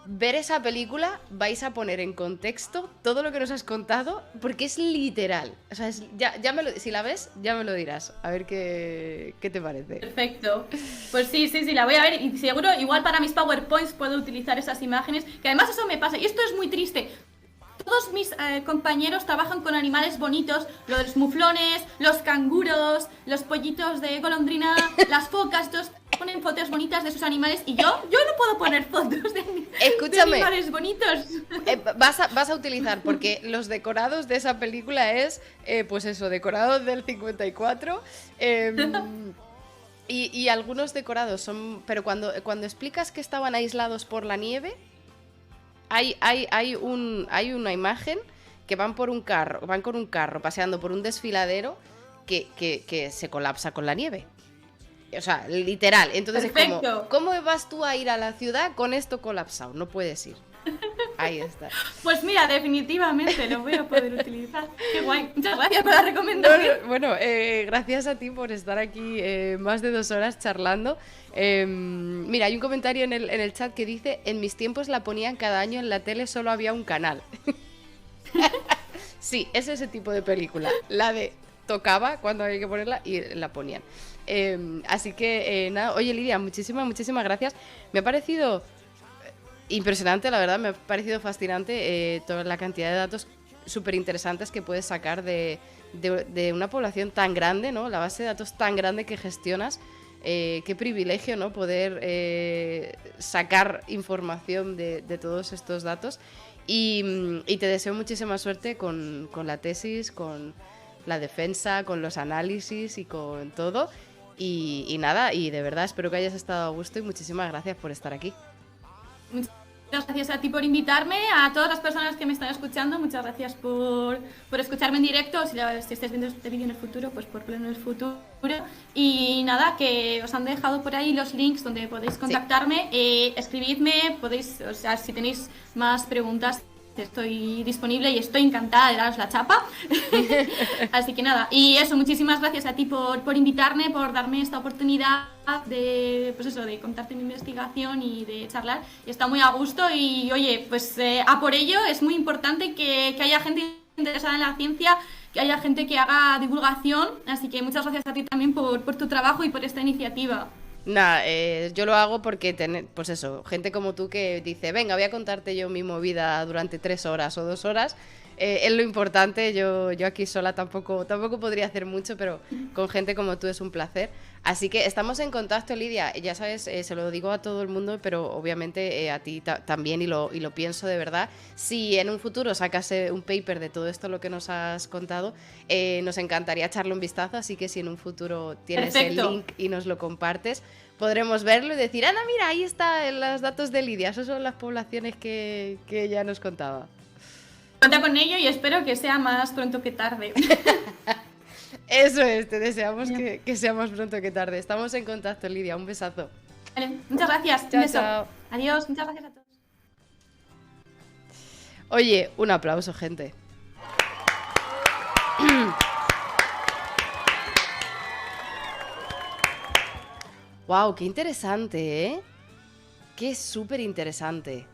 ver esa película vais a poner en contexto todo lo que nos has contado, porque es literal. O sea, si la ves, ya me lo dirás. A ver qué te parece. Perfecto. Pues sí, la voy a ver y seguro, igual para mis PowerPoints puedo utilizar esas imágenes, que además eso me pasa, y esto es muy triste. Todos mis compañeros trabajan con animales bonitos, los muflones, los canguros, los pollitos de golondrina, las focas, todos ponen fotos bonitas de sus animales y yo no puedo poner fotos de animales bonitos. Vas a utilizar, porque los decorados de esa película es, pues eso, decorados del 54. Y algunos decorados son... Pero cuando explicas que estaban aislados por la nieve... Hay una imagen que van con un carro paseando por un desfiladero que se colapsa con la nieve. O sea, literal. Entonces Perfecto. Es como, ¿cómo vas tú a ir a la ciudad con esto colapsado? No puedes ir. Ahí está. Pues mira, definitivamente lo voy a poder utilizar. Qué guay. Muchas gracias por la recomendación. Bueno, gracias a ti por estar aquí más de 2 horas charlando. Mira, hay un comentario en el chat que dice: en mis tiempos la ponían cada año en la tele, solo había un canal. Sí, es ese tipo de película. La de tocaba cuando había que ponerla y la ponían. Así que nada, oye Lidia, muchísimas gracias. Me ha parecido impresionante, la verdad, me ha parecido fascinante toda la cantidad de datos súper interesantes que puedes sacar de una población tan grande, ¿no? La base de datos tan grande que gestionas. Qué privilegio, ¿no? Poder sacar información de todos estos datos. Y te deseo muchísima suerte con la tesis, con la defensa, con los análisis y con todo. Y nada, y de verdad espero que hayas estado a gusto y muchísimas gracias por estar aquí. Muchas gracias a ti por invitarme, a todas las personas que me están escuchando, muchas gracias por escucharme en directo, si estáis viendo este vídeo en el futuro, pues por verlo en el futuro. Y nada, que os han dejado por ahí los links donde podéis contactarme, escribidme, o sea, si tenéis más preguntas, estoy disponible y estoy encantada de daros la chapa. Así que nada, y eso, muchísimas gracias a ti por invitarme, por darme esta oportunidad de contarte mi investigación y de charlar. Y está muy a gusto y oye, pues a por ello. Es muy importante que haya gente interesada en la ciencia, que haya gente que haga divulgación, así que muchas gracias a ti también por tu trabajo y por esta iniciativa. Nada, yo lo hago porque, pues eso, gente como tú que dice, venga, voy a contarte yo mi movida durante 3 horas o 2 horas, es lo importante. Yo aquí sola tampoco podría hacer mucho, pero con gente como tú es un placer. Así que estamos en contacto, Lidia. Ya sabes, se lo digo a todo el mundo, pero obviamente a ti también, y lo pienso de verdad. Si en un futuro sacas un paper de todo esto, lo que nos has contado, nos encantaría echarle un vistazo. Así que si en un futuro tienes el link y nos lo compartes, podremos verlo y decir, Ana, mira, ahí están los datos de Lidia. Esas son las poblaciones que ella nos contaba. Cuenta con ello y espero que sea más pronto que tarde. Eso es, te deseamos que sea más pronto que tarde. Estamos en contacto, Lidia. Un besazo. Vale, muchas gracias. Chao, Un beso. chao. Adiós, muchas gracias a todos. Oye, un aplauso, gente. Wow, qué interesante, ¿eh? Qué súper interesante.